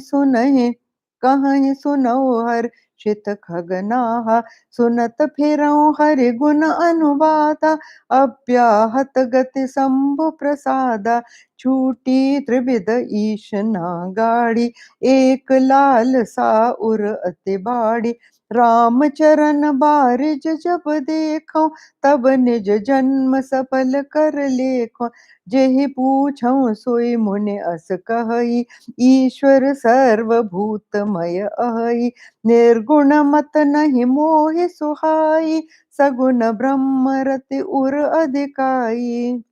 सुनऊ हर्षित खगनाहा। सुनत फिरऊँ हरि गुण अनुवादा, अव्याहत गति शंभु प्रसादा। छूटी त्रिविध ईश ना गाड़ी, एक लाल सा उर अति बाड़ी। राम चरण बारिज जब देखो, तब निज जन्म सफल कर लेखो। जेहि पूछऊँ सोई मुनि अस कहई, ईश्वर सर्वभूतमय अहई। निर्गुण मत नहीं मोहि सुहाई, सगुण ब्रह्म रति उर अधिकाई।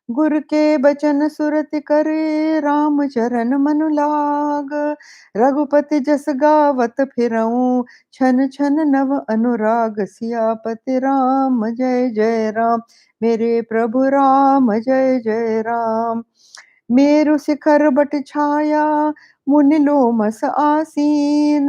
गुर के बचन सुरति करे, राम चरण मनु लाग। रघुपति जस गावत फिरऊँ, छन छन नव अनुराग। सियापति राम जय जय राम, मेरे प्रभु राम जय जय राम। मेरु शिखर बट छाया, मुनि लोमस आसीन।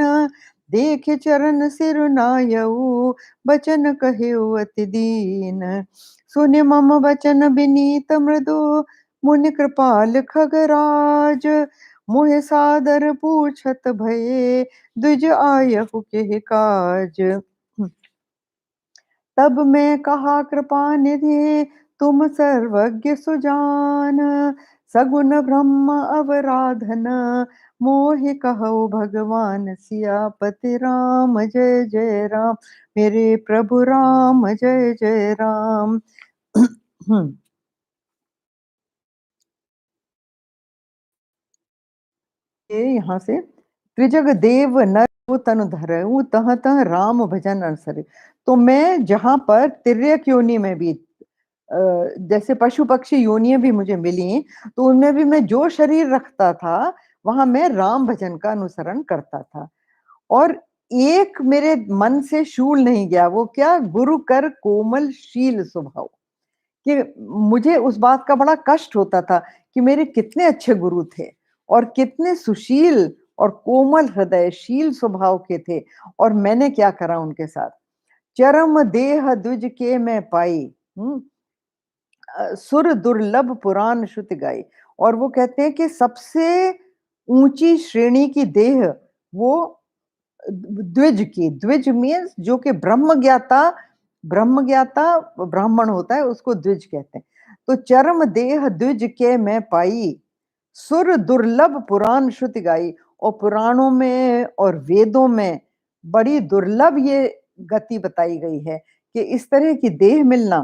देखे चरण सिर नायऊ, बचन कहेउ अति दीन। सुनि मम वचन विनीत मृदु, मुनि कृपाल खगराज। मोहि सादर पूछत भये, द्विज आयहु के काज। तब मैं कहा कृपा निधि, तुम सर्वज्ञ सुजान। सगुन ब्रह्म अवराधन, मोहि कहो भगवान। सियापति राम जय जय राम, मेरे प्रभु राम जय जय राम। ये यहाँ से त्रिजग देव नर वो तनु धरऊ तह तह राम भजन अनसरे। तो मैं जहाँ पर तिर्यक योनि में भी जैसे पशु पक्षी योनियां भी मुझे मिली, तो उनमें भी मैं जो शरीर रखता था, वहां मैं राम भजन का अनुसरण करता था। और एक मेरे मन से शूल नहीं गया, वो क्या, गुरु कर कोमल शील स्वभाव। कि मुझे उस बात का बड़ा कष्ट होता था कि मेरे कितने अच्छे गुरु थे और कितने सुशील और कोमल हृदयशील स्वभाव के थे, और मैंने क्या करा उनके साथ। चरम देह दुज के मैं पाई, सुर दुर्लभ पुराण श्रुति गाई। और वो कहते हैं कि सबसे ऊंची श्रेणी की देह वो द्विज की, द्विज मीन्स जो कि ब्रह्म ज्ञाता ब्राह्मण होता है, उसको द्विज कहते हैं। तो चरम देह द्विज के मैं पाई, सुर दुर्लभ पुराण श्रुति गाई। और पुराणों में और वेदों में बड़ी दुर्लभ ये गति बताई गई है कि इस तरह की देह मिलना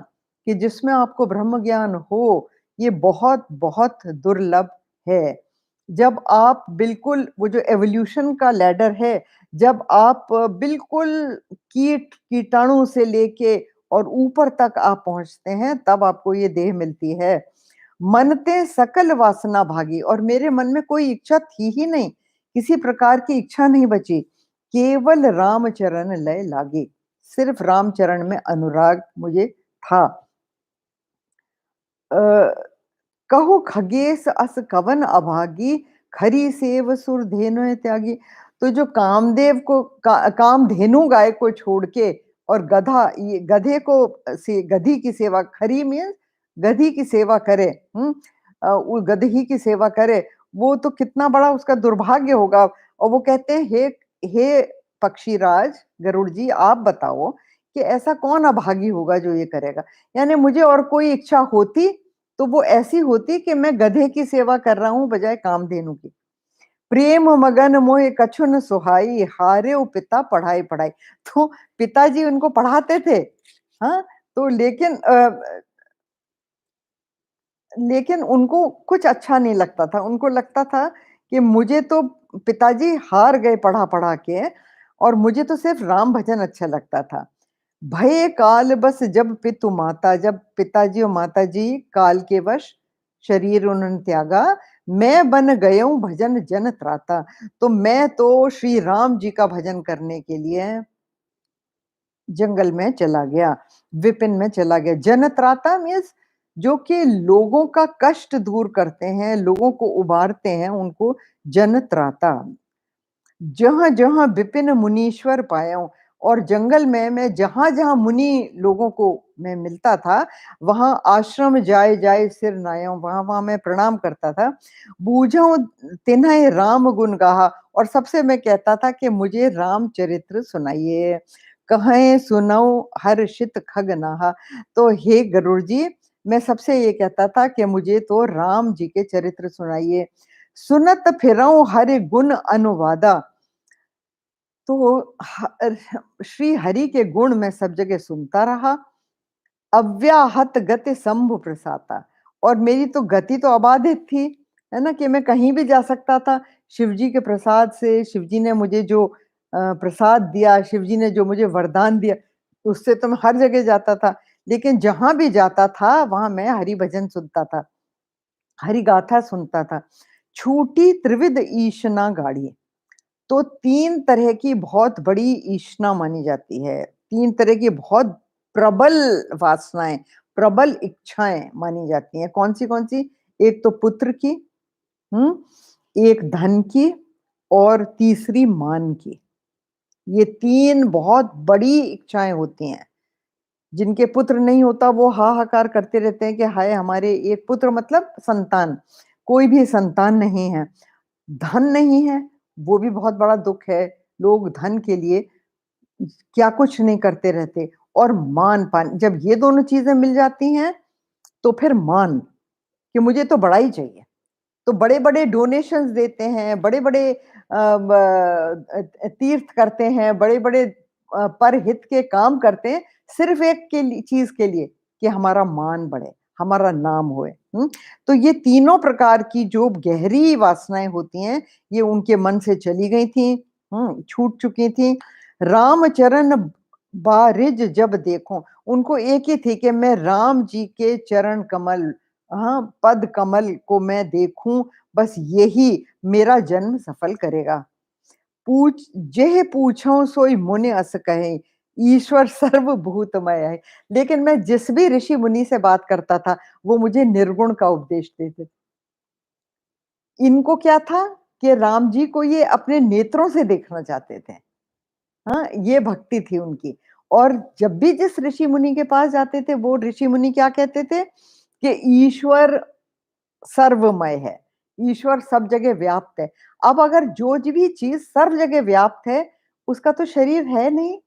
कि जिसमें आपको ब्रह्म ज्ञान हो, ये बहुत बहुत दुर्लभ है। जब आप बिल्कुल वो जो एवोल्यूशन का लैडर है, जब आप बिल्कुल कीटाणु से लेके और ऊपर तक आप पहुंचते हैं, तब आपको ये देह मिलती है। मनते सकल वासना भागी, और मेरे मन में कोई इच्छा थी ही नहीं, किसी प्रकार की इच्छा नहीं बची। केवल रामचरण लय लागे, सिर्फ रामचरण में अनुराग मुझे था। अ, कहो खगेश अस कवन अभागी, खरी सेव सुर धेनु त्यागी। तो जो कामदेव को कामधेनु गाय को छोड़ के और गधा, ये गधे को से गधी की सेवा, खरी मीन्स गधी की सेवा करे, वो गधी की सेवा करे, वो तो कितना बड़ा उसका दुर्भाग्य होगा। और वो कहते हैं, हे पक्षीराज गरुड़ जी, आप बताओ कि ऐसा कौन अभागी होगा जो ये करेगा। यानी मुझे और कोई इच्छा होती तो वो ऐसी होती कि मैं गधे की सेवा कर रहा हूं बजाय कामधेनु की। प्रेम मगन मोहे कछु न सुहाई, हारे ओ पिता पढ़ाई पढ़ाई। तो पिताजी उनको पढ़ाते थे, हाँ। तो लेकिन उनको कुछ अच्छा नहीं लगता था। उनको लगता था कि मुझे तो पिताजी हार गए पढ़ा पढ़ा के, और मुझे तो सिर्फ राम भजन अच्छा लगता था। भय काल बस जब पितु माता, जब पिताजी और माताजी काल के वश शरीर उन्होंने त्यागा, मैं बन गयऊँ भजन जन त्राता। तो मैं तो श्री राम जी का भजन करने के लिए जंगल में चला गया, विपिन में चला गया। जन त्राता मीन्स जो कि लोगों का कष्ट दूर करते हैं, लोगों को उबारते हैं, उनको जन त्राता। जहाँ जहाँ विपिन मुनीश्वर पाया, और जंगल में मैं जहां जहां मुनि लोगों को मैं मिलता था, वहां आश्रम जाए जाए सिर नायो, वहां वहां मैं प्रणाम करता था। बूझो तिन्ह राम गुण गाहा, और सबसे मैं कहता था कि मुझे राम चरित्र सुनाइए, कहें सुनौ हर्षित खगनाहा। तो हे गरुड़ जी, मैं सबसे ये कहता था कि मुझे तो राम जी के चरित्र सुनाइए। सुनत फिरऊं हरि गुण अनुवादा। तो श्री हरि के गुण मैं सब जगह सुनता रहा। अव्याहत गति शंभु प्रसाता, और मेरी तो गति तो अबाधित थी, है ना, कि मैं कहीं भी जा सकता था। शिव जी के प्रसाद से, शिव जी ने मुझे जो प्रसाद दिया, शिव जी ने जो मुझे वरदान दिया, उससे तो मैं हर जगह जाता था। लेकिन जहां भी जाता था वहां मैं हरि भजन सुनता था, हरि गाथा सुनता था। छूटी त्रिविध ईशना गाड़ी। तो 3 तरह की बहुत बड़ी ईष्णा मानी जाती है। 3 तरह की बहुत प्रबल वासनाएँ, प्रबल इच्छाएँ मानी जाती हैं। कौन सी? एक तो पुत्र की, हुँ? एक धन की, और तीसरी मान की। ये 3 बहुत बड़ी इच्छाएँ होती हैं। जिनके पुत्र नहीं होता वो हाहाकार करते रहते हैं कि हाय हमारे एक पुत्र, मतलब संतान, कोई भी संतान नहीं है। धन नहीं है, वो भी बहुत बड़ा दुःख है। लोग धन के लिए क्या कुछ नहीं करते रहते। और मान-पान, जब ये दोनों चीज़ें मिल जाती हैं, तो फिर मान, कि मुझे तो बड़ा ही चाहिए। तो बड़े-बड़े डोनेशंस देते हैं, बड़े-बड़े तीर्थ करते हैं, बड़े-बड़े परहित के काम करते हैं, सिर्फ़ एक के लिए चीज़ के लिए, कि हमारा मान बढ़े, हमारा नाम होए। हुँ? तो ये तीनों प्रकार की जो गहरी वासनाएँ होती हैं, ये उनके मन से चली गई थीं, छूट चुकी थीं। रामचरण बारिज जब देखूँ, उनको एक ही थी कि मैं राम जी के चरण कमल, पद कमल को मैं देखूँ, बस यही मेरा जन्म सफल करेगा। पूछ जेह पूछऊँ सोई मुनि अस कहें, ईश्वर सर्वभूतमय है। लेकिन मैं जिस भी ऋषि मुनि से बात करता था, वो मुझे निर्गुण का उपदेश देते थे। इनको क्या था कि राम जी को ये अपने नेत्रों से देखना चाहते थे। ये भक्ति थी उनकी। और जब भी जिस ऋषि मुनि के पास जाते थे, वो ऋषि मुनि क्या कहते थे कि ईश्वर सर्वमय है, ईश्वर सब जगह व्याप्त है। अब अगर जो भी चीज़ सर्व जगह व्याप्त है, उसका तो शरीर है नहीं,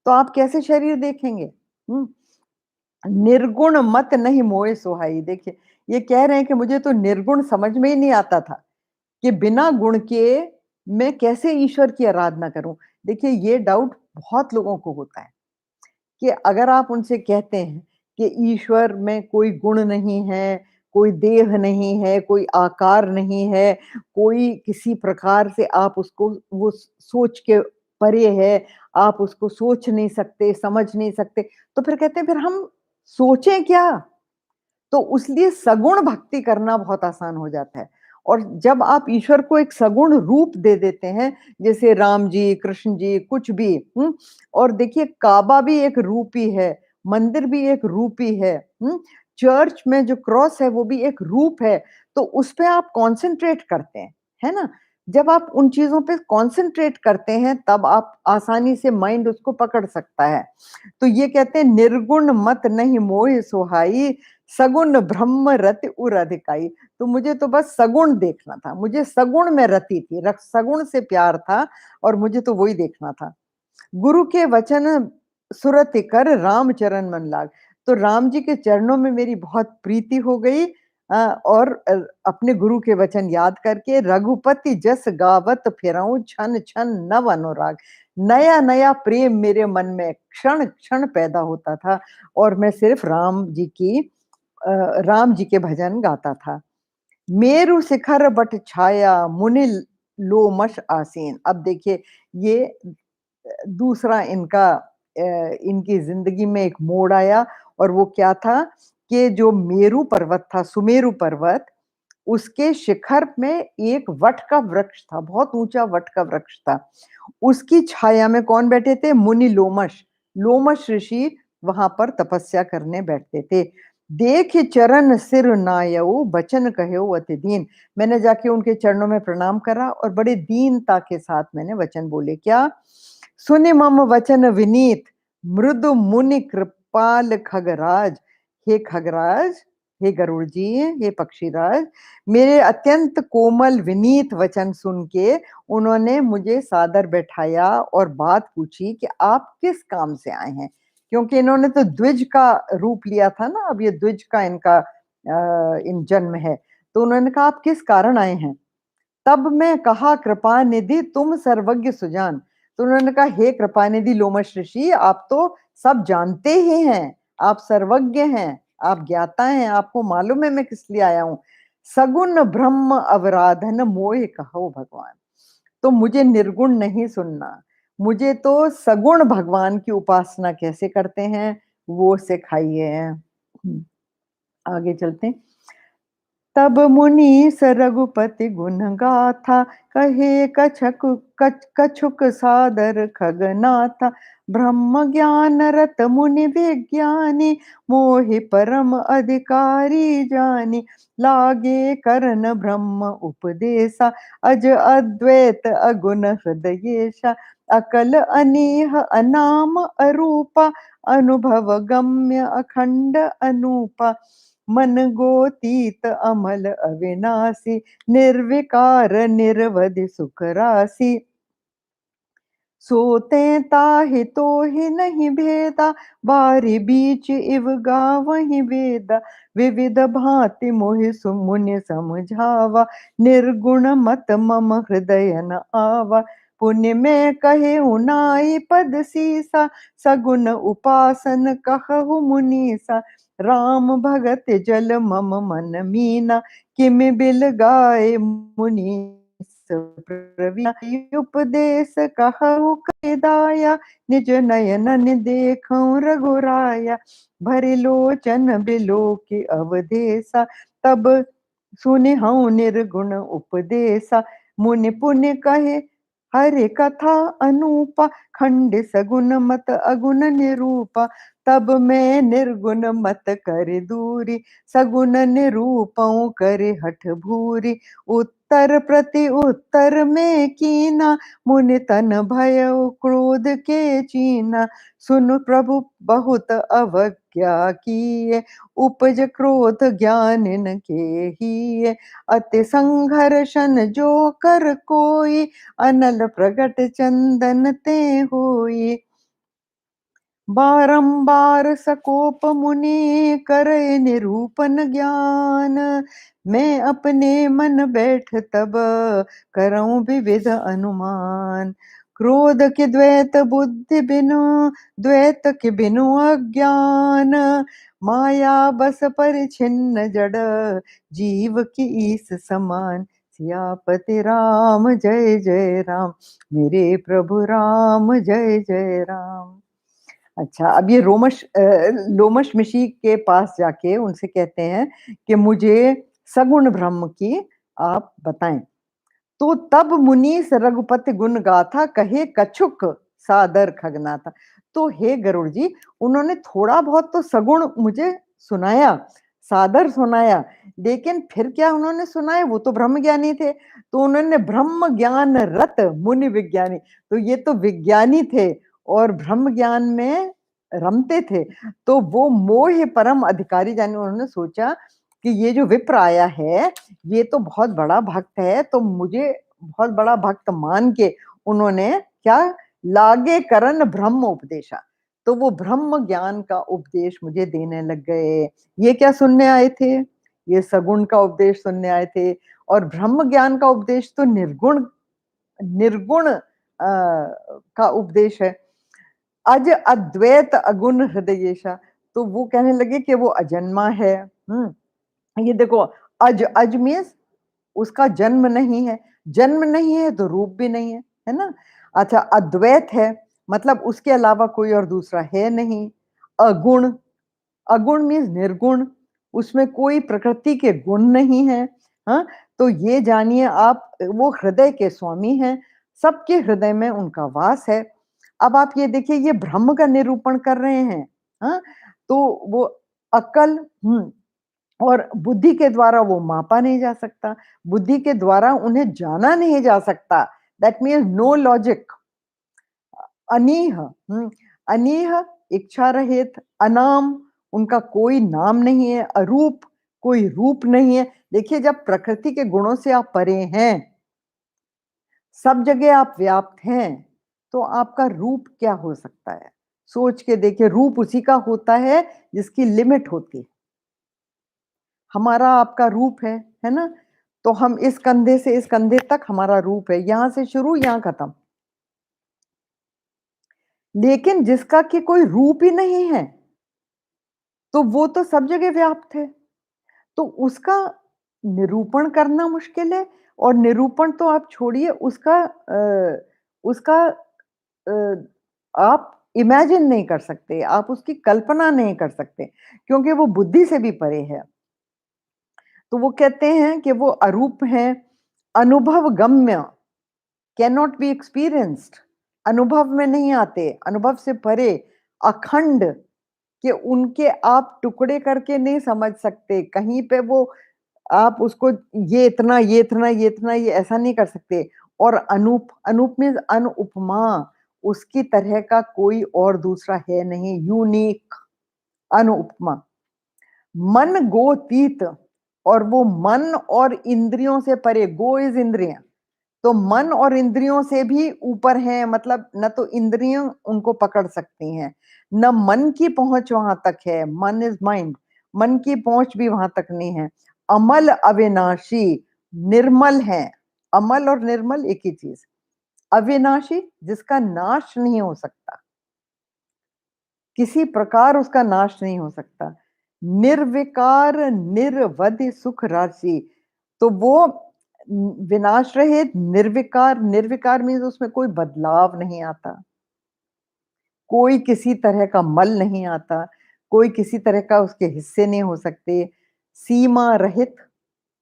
तो आप कैसे शरीर देखेंगे? हुँ? निर्गुण मत नहीं मोए सुहाई। देखिए, ये कह रहे हैं कि मुझे तो निर्गुण समझ में ही नहीं आता था कि बिना गुण के मैं कैसे ईश्वर की आराधना करूँ? देखिए, ये डाउट बहुत लोगों को होता है कि अगर आप उनसे कहते हैं कि ईश्वर में कोई गुण नहीं है, कोई देह नहीं है, कोई आकार नहीं है, कोई किसी प्रकार से आप उसको वो सोच के परे है, आप उसको सोच नहीं सकते, समझ नहीं सकते, तो फिर कहते हैं फिर हम सोचें क्या? तो उसलिए सगुण भक्ति करना बहुत आसान हो जाता है। और जब आप ईश्वर को एक सगुण रूप दे देते हैं, जैसे राम जी, कृष्ण जी, कुछ भी, और देखिए काबा भी एक रूप ही है, मंदिर भी एक रूप ही है, चर्च में जो क्रॉस है वो भी एक रूप है, तो उस पे आप कॉन्सन्ट्रेट करते हैं, है ना? जब आप उन चीज़ों पे कॉन्सन्ट्रेट करते हैं, तब आप आसानी से माइंड उसको पकड़ सकता है। तो ये कहते हैं निर्गुण मत नहीं मोहि सुहाई, सगुन ब्रह्म रति उर अधिकाई। तो मुझे तो बस सगुण देखना था, मुझे सगुण में रति थी, सगुण से प्यार था और मुझे तो वही देखना था। गुरु के वचन सुरति कर राम चरण मन लाग। तो राम जी के चरणों में मेरी बहुत प्रीति हो गई, और अपने गुरु के वचन याद करके रघुपति जस गावत फिरऊं छन छन नव अनुराग। नया नया प्रेम मेरे मन में क्षण क्षण पैदा होता था और मैं सिर्फ राम जी के भजन गाता था। मेरु शिखर बट छाया मुनि लोमश आसीन। अब देखिए, ये दूसरा इनकी जिंदगी में एक मोड़ आया, और वो क्या था कि जो मेरु पर्वत था, सुमेरु पर्वत, उसके शिखर में एक वट का वृक्ष था, बहुत ऊंचा वट का वृक्ष था। उसकी छाया में कौन बैठे थे? मुनि लोमश। लोमश ऋषि वहां पर तपस्या करने बैठते थे। देख चरण सिर नायऊ बचन कहो अति दीन। मैंने जाके उनके चरणों में प्रणाम करा और बड़े दीनता के साथ मैंने वचन बोले। क्या? सुनि मम वचन विनीत, मृदु मुनि कृपाल खगराज। हे खगराज, हे गरुड़ जी, हे पक्षीराज, मेरे अत्यंत कोमल विनीत वचन सुन के उन्होंने मुझे सादर बैठाया और बात पूछी कि आप किस काम से आए हैं? क्योंकि इन्होंने तो द्विज का रूप लिया था ना, अब ये द्विज का इनका इन जन्म है। तो उन्होंने कहा आप किस कारण आए हैं? तब मैं कहा कृपा निधि तुम सर्वज्ञ सुजान। तो उन्होंने कहा हे कृपा निधि लोमश ऋषि, आप तो सब जानते ही हैं, आप सर्वज्ञ हैं, आप ज्ञाता हैं, आपको मालूम है मैं किस लिए आया हूँ। सगुन ब्रह्म अवराधन मोह कहो भगवान। तो मुझे निर्गुण नहीं सुनना, मुझे तो सगुण भगवान की उपासना कैसे करते हैं वो सिखाइए। आगे चलते हैं। तब मुनीस रघुपति गुण गाथा, कहे कछुक सादर खगनाथा। ब्रह्म ज्ञान रत मुनि विज्ञानी, मोहि परम अधिकारी जानी। लागे करन ब्रह्म उपदेशा, अज अद्वैत अगुण हृदयेशा। अकल अनीह अनाम अरूपा, अनुभव गम्य अखंड अनूपा। मन गोतीत अमल अविनाशी, निर्विकार निर्वधि सुख राशि। सोते ताहि तो ही नहीं भेदा, बारी बीच इव गावहि वेदा। विविध भांति मोहि मुनि समझावा, निर्गुण मत मम हृदय न आवा। पुण्य में कहे उनाई पद सीसा, सगुन उपासन कहु मुनीसा, राम भगत जल मम मन मीना, किमि बिल गाए मुनीस प्रवीण, उपदेश कहु कहिदाया, निज नयनन देखऊं रघुराया, भरि लोचन बिलो के अवधेसा, तब सुनि हऊँ निर्गुण उपदेसा, मुनि पुनि कहे हरि कथा अनूपा, खंड सगुन मत अगुन निरूपा, तब मैं निर्गुण मत कर दूरी, सगुन निरूपऊ कर हठ भूरी, उत्तर प्रति उत्तर में कीना, मुनि तन भयउ क्रोध के चीना, सुनु प्रभु बहुत अवज्ञा किए, उपज क्रोध ज्ञानिन के हिए, अति संघर्षण जो कर कोई, अनल प्रगट चंदन ते होई, बारंबार सकोप मुनि करे निरूपन ज्ञान, मैं अपने मन बैठ तब करऊं विविध अनुमान, क्रोध के द्वैत बुद्धि बिनु, द्वैत के बिनु अज्ञान, माया बस परिछिन्न जड़, जीव की ईस समान, सियापति राम जय जय राम, मेरे प्रभु राम जय जय राम। अच्छा, अब ये लोमश ऋषि के पास जाके उनसे कहते हैं कि मुझे सगुण ब्रह्म की आप बताएं। तो तब मुनीस रघुपति गुण गाथा, कहे कछुक सादर खगनाथा। तो हे गरुड़ जी, उन्होंने थोड़ा बहुत तो सगुण मुझे सुनाया, सादर सुनाया, लेकिन फिर क्या उन्होंने सुनाया, वो तो ब्रह्म ज्ञानी थे, तो उन्होंने ब्रह्म ज्ञान रत मुनि विज्ञानी, तो ये तो विज्ञानी थे और ब्रह्म ज्ञान में रमते थे, तो वो मोह परम अधिकारी जाने, उन्होंने सोचा कि ये जो विप्र आया है ये तो बहुत बड़ा भक्त है, तो मुझे बहुत बड़ा भक्त मान के उन्होंने क्या लागे करन ब्रह्म उपदेशा, तो वो ब्रह्म ज्ञान का उपदेश मुझे देने लग गए। ये क्या सुनने आए थे? ये सगुण का उपदेश सुनने आए थे, और ब्रह्म ज्ञान का उपदेश तो निर्गुण निर्गुण का उपदेश है। अज अद्वैत अगुण हृदयेशा, तो वो कहने लगे कि वो अजन्मा है। ये देखो, अज अज मीन्स उसका जन्म नहीं है, जन्म नहीं है तो रूप भी नहीं है ना। अच्छा, अद्वैत है मतलब उसके अलावा कोई और दूसरा है नहीं। अगुण, अगुण मीन्स निर्गुण, उसमें कोई प्रकृति के गुण नहीं है। हाँ, तो ये जानिए आप, वो हृदय के स्वामी हैं, सबके हृदय में उनका वास है। अब आप ये देखिए, ये ब्रह्म का निरूपण कर रहे हैं। हाँ, तो वो अकल और बुद्धि के द्वारा वो मापा नहीं जा सकता, बुद्धि के द्वारा उन्हें जाना नहीं जा सकता, दैट मीन्स नो लॉजिक। अनीह, अनीह इच्छा रहित, अनाम उनका कोई नाम नहीं है, अरूप कोई रूप नहीं है। देखिए, जब प्रकृति के गुणों से आप परे हैं, सब जगह आप व्याप्त हैं, तो आपका रूप क्या हो सकता है? सोच के देखिए, रूप उसी का होता है जिसकी लिमिट होती है। हमारा आपका रूप है ना? तो हम इस कंधे से इस कंधे तक हमारा रूप है, यहां से शुरू यहां खत्म। लेकिन जिसका कि कोई रूप ही नहीं है, तो वो तो सब जगह व्याप्त है, तो उसका निरूपण करना मुश्किल है। और निरूपण तो आप छोड़िए, उसका आप इमेजिन नहीं कर सकते, आप उसकी कल्पना नहीं कर सकते, क्योंकि वो बुद्धि से भी परे है। तो वो कहते हैं कि वो अरूप हैं, अनुभव गम्य, कैन नॉट बी एक्सपीरियंस्ड, अनुभव में नहीं आते, अनुभव से परे, अखंड, कि उनके आप टुकड़े करके नहीं समझ सकते, कहीं पे वो आप उसको ये इतना ये इतना ये इतना ये ऐसा नहीं कर सकते। और अनूप, अनूप मीन्स अनुपमा, उसकी तरह का कोई और दूसरा है नहीं, यूनिक, अनुपमा। मन गोतीत, और वो मन और इंद्रियों से परे, गो इज इंद्रियां, तो मन और इंद्रियों से भी ऊपर है, मतलब न तो इंद्रियां उनको पकड़ सकती हैं, न मन की पहुंच वहां तक है, मन इज माइंड, मन की पहुंच भी वहां तक नहीं है। अमल अविनाशी, निर्मल है, अमल और निर्मल एक ही चीज, अविनाशी जिसका नाश नहीं हो सकता, किसी प्रकार उसका नाश नहीं हो सकता। निर्विकार निरवधि सुख राशि, तो वो विनाश रहित निर्विकार, निर्विकार मीन्स उसमें कोई बदलाव नहीं आता, कोई किसी तरह का मल नहीं आता, कोई किसी तरह का उसके हिस्से नहीं हो सकते। सीमा रहित,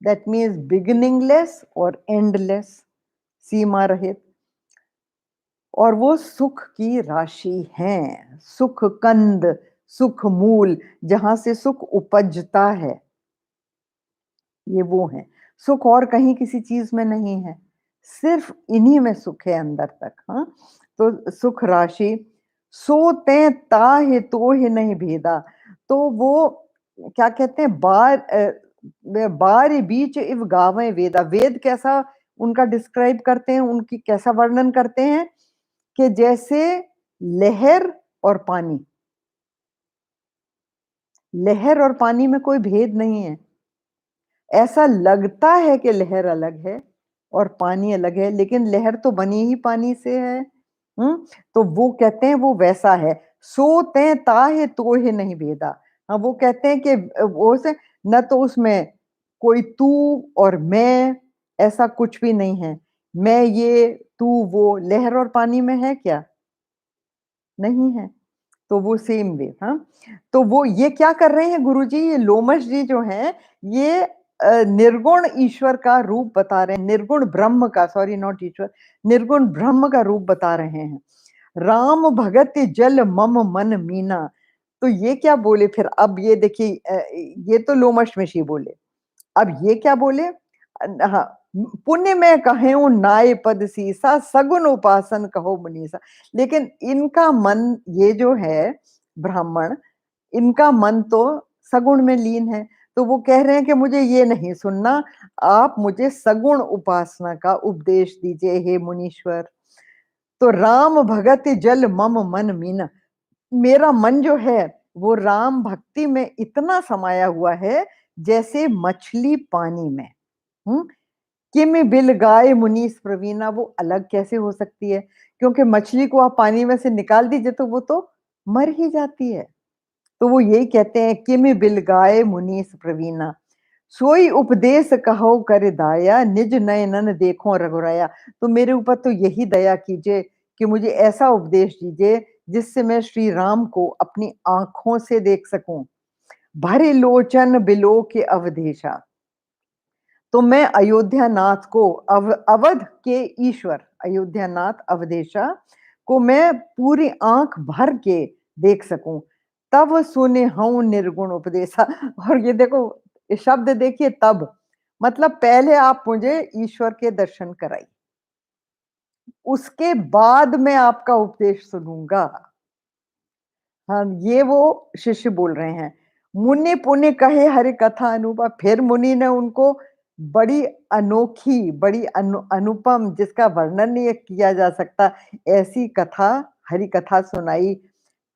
दैट मीन्स बिगिनिंगलेस और एंडलेस, सीमा रहित। और वो सुख की राशि हैं, सुख कंद, सुख मूल, जहां से सुख उपजता है, ये वो है। सुख और कहीं किसी चीज में नहीं है, सिर्फ इन्हीं में सुख है अंदर तक। हाँ, तो सुख राशि सोते ताहे तो ही नहीं भेदा, तो वो क्या कहते हैं, बार बीच इव गावें वेदा, वेद कैसा उनका डिस्क्राइब करते हैं, उनकी कैसा वर्णन करते हैं कि जैसे लहर और पानी, लहर और पानी में कोई भेद नहीं है। ऐसा लगता है कि लहर अलग है और पानी अलग है, लेकिन लहर तो बनी ही पानी से है। तो वो कहते हैं वो वैसा है। सो ते ताहे तो ही नहीं भेदा। हाँ, वो कहते हैं कि वो से न तो उसमें कोई तू और मैं, ऐसा कुछ भी नहीं है। मैं ये, तू वो, लहर और पानी में है क्या? नहीं है। तो वो सेम वे। हाँ, तो वो ये क्या कर रहे हैं गुरुजी, ये लोमश जी जो हैं, ये निर्गुण ईश्वर का रूप बता रहे हैं, निर्गुण ब्रह्म का, सॉरी नॉट ईश्वर, निर्गुण ब्रह्म का रूप बता रहे हैं। राम भगत जल मम मन मीना, तो ये क्या बोले फिर, अब ये देखिए, ये तो लोमश में ही बोले, अब ये क्या बोले, हाँ, पुण्य में कहे नाय पद सीसा, सगुन उपासन कहो मुनीसा। लेकिन इनका मन, ये जो है ब्राह्मण, इनका मन तो सगुण में लीन है, तो वो कह रहे हैं कि मुझे ये नहीं सुनना, आप मुझे सगुण उपासना का उपदेश दीजिए हे मुनीश्वर। तो राम भगत जल मम मन मीना, मेरा मन जो है वो राम भक्ति में इतना समाया हुआ है जैसे मछली पानी में। हम्म, किम बिल गाय मुनीस प्रवीणा, वो अलग कैसे हो सकती है, क्योंकि मछली को आप पानी में से निकाल दीजिए तो वो तो मर ही जाती है। तो वो यही कहते हैं, किम बिल गाय मुनीस प्रवीणा, सोई उपदेश कहो कर दाया, निज नयनन देखो रघुराया। तो मेरे ऊपर तो यही दया कीजिए कि मुझे ऐसा उपदेश दीजिए जिससे मैं श्री राम को अपनी आंखों से देख सकूं। भरे लोचन बिलो के अवधेशा, तो मैं अयोध्या नाथ को, अवध के ईश्वर अयोध्या नाथ अवधेशा को मैं पूरी आंख भर के देख सकूं, तब सुने हूं निर्गुण उपदेशा। और ये देखो, ये शब्द देखिए, तब मतलब पहले आप मुझे ईश्वर के दर्शन कराइए, उसके बाद मैं आपका उपदेश सुनूंगा। हाँ, ये वो शिष्य बोल रहे हैं। मुनि पुण्य कहे हरि कथा अनुभव, फिर मुनि ने उनको बड़ी अनोखी, बड़ी अनुपम, जिसका वर्णन नहीं किया जा सकता, ऐसी कथा, हरि कथा सुनाई।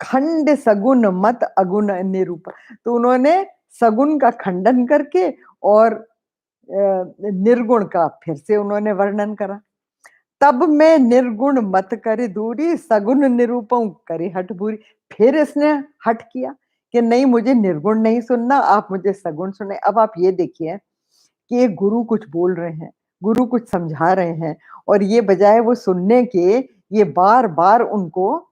खंड सगुन मत अगुण निरूप, तो उन्होंने सगुन का खंडन करके और निर्गुण का फिर से उन्होंने वर्णन करा। तब मैं निर्गुण मत करे दूरी, सगुन निरूपम करे हठ भूरी। फिर इसने हट किया कि नहीं, मुझे निर्गुण नहीं सुनना, आप मुझे सगुण सुने। अब आप ये देखिए कि ये गुरु कुछ बोल रहे हैं, गुरु कुछ समझा रहे हैं, और ये बजाय वो सुनने के, ये बार बार उनको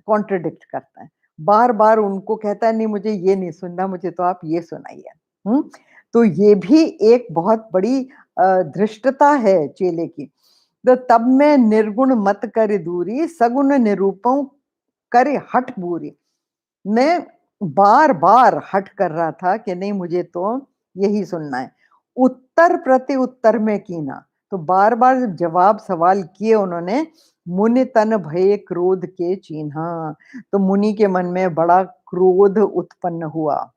कॉन्ट्रडिक्ट करता है, बार बार उनको कहता है नहीं, मुझे ये नहीं सुनना, मुझे तो आप ये सुनाइए। तो ये भी एक बहुत बड़ी धृष्टता है चेले की। तो तब मैं निर्गुण मत कर दूरी, सगुन निरूपम करे हठ बूरी, मैं बार बार हट कर रहा था कि नहीं, मुझे तो यही सुनना है। उत्तर प्रति उत्तर में कीना, तो बार बार जवाब सवाल किए उन्होंने। मुनि तन भय क्रोध के चिन्हा, तो मुनि के मन में बड़ा क्रोध उत्पन्न हुआ।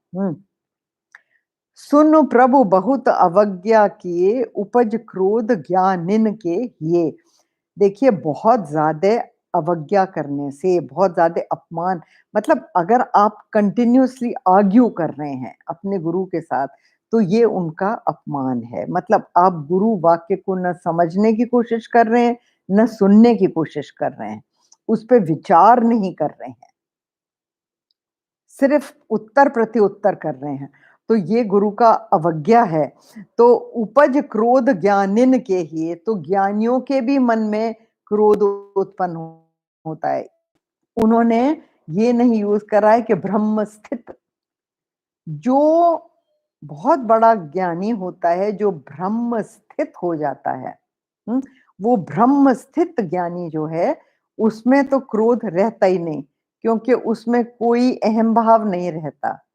सुन प्रभु बहुत अवज्ञा किए, उपज क्रोध ज्ञानिन के ये। देखिए, बहुत ज्यादा अवज्ञा करने से, बहुत ज्यादा अपमान, मतलब अगर आप कंटिन्यूअसली आर्ग्यू कर रहे हैं अपने गुरु के साथ, तो ये उनका अपमान है। मतलब आप गुरु वाक्य को न समझने की कोशिश कर रहे हैं, न सुनने की कोशिश कर रहे हैं, उस पे विचार नहीं कर रहे हैं, सिर्फ उत्तर प्रति उत्तर कर रहे हैं। तो ये गुरु का अवज्ञा है। तो उपज क्रोध ज्ञानिन के ही, तो ज्ञानियों के भी मन में क्रोध उत्पन्न होता है। उन्होंने ये नहीं यूज करा है कि ब्रह्म स्थित, जो बहुत बड़ा ज्ञानी होता है, जो ब्रह्म स्थित हो जाता है, हुँ? वो ब्रह्म स्थित ज्ञानी जो है, उसमें तो क्रोध रहता ही नहीं, क्योंकि उसमें कोई अहम भाव नहीं रहता,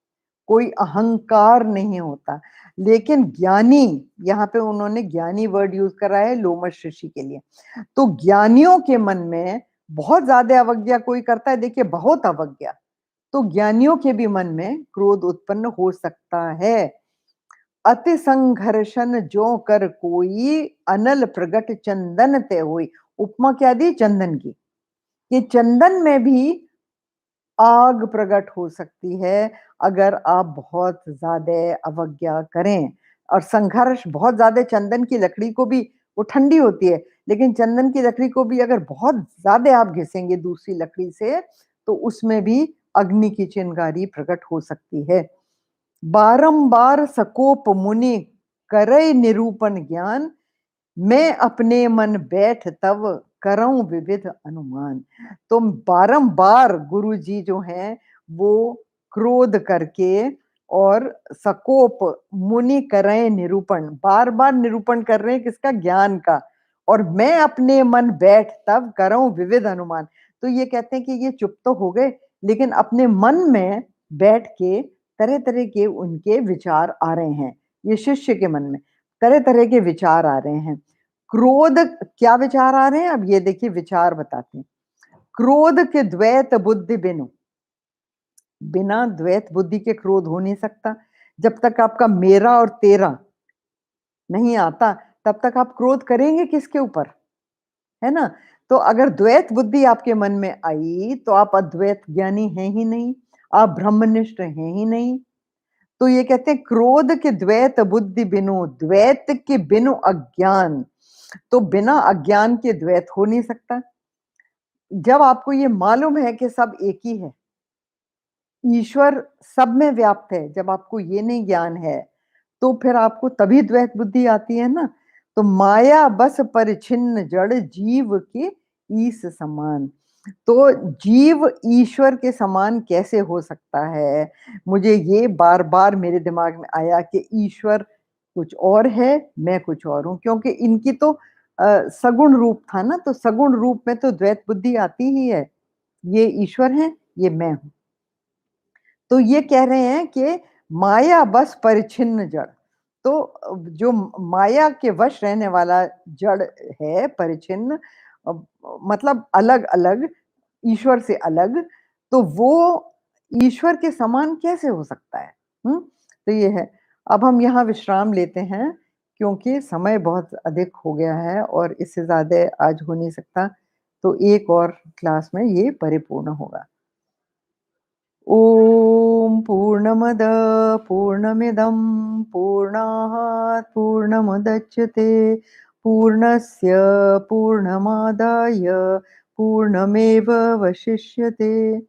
कोई अहंकार नहीं होता। लेकिन ज्ञानी, यहाँ पे उन्होंने ज्ञानी वर्ड यूज़ करा है लोमश ऋषि के लिए। तो ज्ञानियों के मन में बहुत ज़्यादा अवज्ञा कोई करता है, देखिए बहुत अवज्ञा, तो ज्ञानियों के भी मन में क्रोध उत्पन्न हो सकता है। अति संघर्षण ज्यों कर कोई, अनल प्रगट चंदन ते होई। उपमा क्या दी? चंदन की। कि चंदन में भी आग प्रकट हो सकती है अगर आप बहुत ज्यादा अवज्ञा करें। और संघर्ष बहुत ज्यादा, चंदन की लकड़ी को भी, वो ठंडी होती है, लेकिन चंदन की लकड़ी को भी अगर बहुत ज्यादा आप घिसेंगे दूसरी लकड़ी से, तो उसमें भी अग्नि की चिंगारी प्रकट हो सकती है। बारंबार सकोप मुनि करई निरूपण ज्ञान, मैं अपने मन बैठ तब करऊं विविध अनुमान। तो बारंबार गुरु जी जो हैं वो क्रोध करके और सकोप मुनि करें निरूपण, बार बार निरूपण कर रहे हैं किसका? ज्ञान का। और मैं अपने मन बैठ तब करऊं विविध अनुमान। तो ये कहते हैं कि ये चुप तो हो गए, लेकिन अपने मन में बैठ के तरह तरह के उनके विचार आ रहे हैं। ये शिष्य के मन में तरह तरह के विचार आ रहे हैं। क्रोध, क्या विचार आ रहे हैं? अब ये देखिए विचार बताते हैं। क्रोध के द्वैत बुद्धि बिनु, बिना द्वैत बुद्धि के क्रोध हो नहीं सकता। जब तक आपका मेरा और तेरा नहीं आता, तब तक आप क्रोध करेंगे किसके ऊपर? है ना? तो अगर द्वैत बुद्धि आपके मन में आई, तो आप अद्वैत ज्ञानी हैं ही नहीं, आप ब्रह्मनिष्ठ हैं ही नहीं। तो ये कहते हैं क्रोध के द्वैत बुद्धि बिनु, द्वैत के बिनु अज्ञान। तो बिना अज्ञान के द्वैत हो नहीं सकता। जब आपको ये मालूम है कि सब एक ही है, ईश्वर सब में व्याप्त है, जब आपको ये नहीं ज्ञान है, तो फिर आपको तभी द्वैत बुद्धि आती है ना। तो माया बस परिछिन्न जड़ जीव के ईस समान। तो जीव ईश्वर के समान कैसे हो सकता है? मुझे ये बार-बार मेरे दिमाग में आया कि ईश्वर कुछ और है, मैं कुछ और हूँ, क्योंकि इनकी तो सगुण रूप था ना, तो सगुण रूप में तो द्वैत बुद्धि आती ही है। ये ईश्वर हैं, ये मैं हूँ। तो ये कह रहे हैं कि माया बस परिच्छिन्न जड़। तो जो माया के वश रहने वाला जड़ है परिच्छिन्न, अ, मतलब अलग-अलग, ईश्वर से अलग, तो वो ईश्वर के समान कैसे हो सकता है? हुँ? तो ये है। अब हम यहाँ विश्राम लेते हैं, क्योंकि समय बहुत अधिक हो गया है और इससे ज़्यादा आज हो नहीं सकता। तो एक और क्लास में ये परिपूर्ण होगा। ॐ पूर्णमद पूर्णमिदं पूर्णात् पूर्णमुदच्यते पूर्णस्य पूर्णमादाय पूर्णमेवावशिष्यते।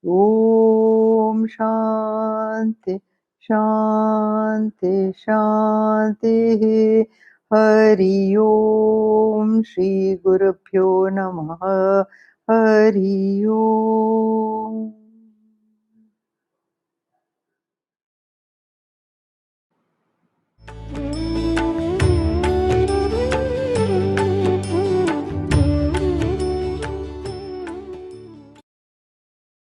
ॐ शान्ति शान्ति शान्तिः। हरि ओम श्री गुरुभ्यो नमः। हरि ओम।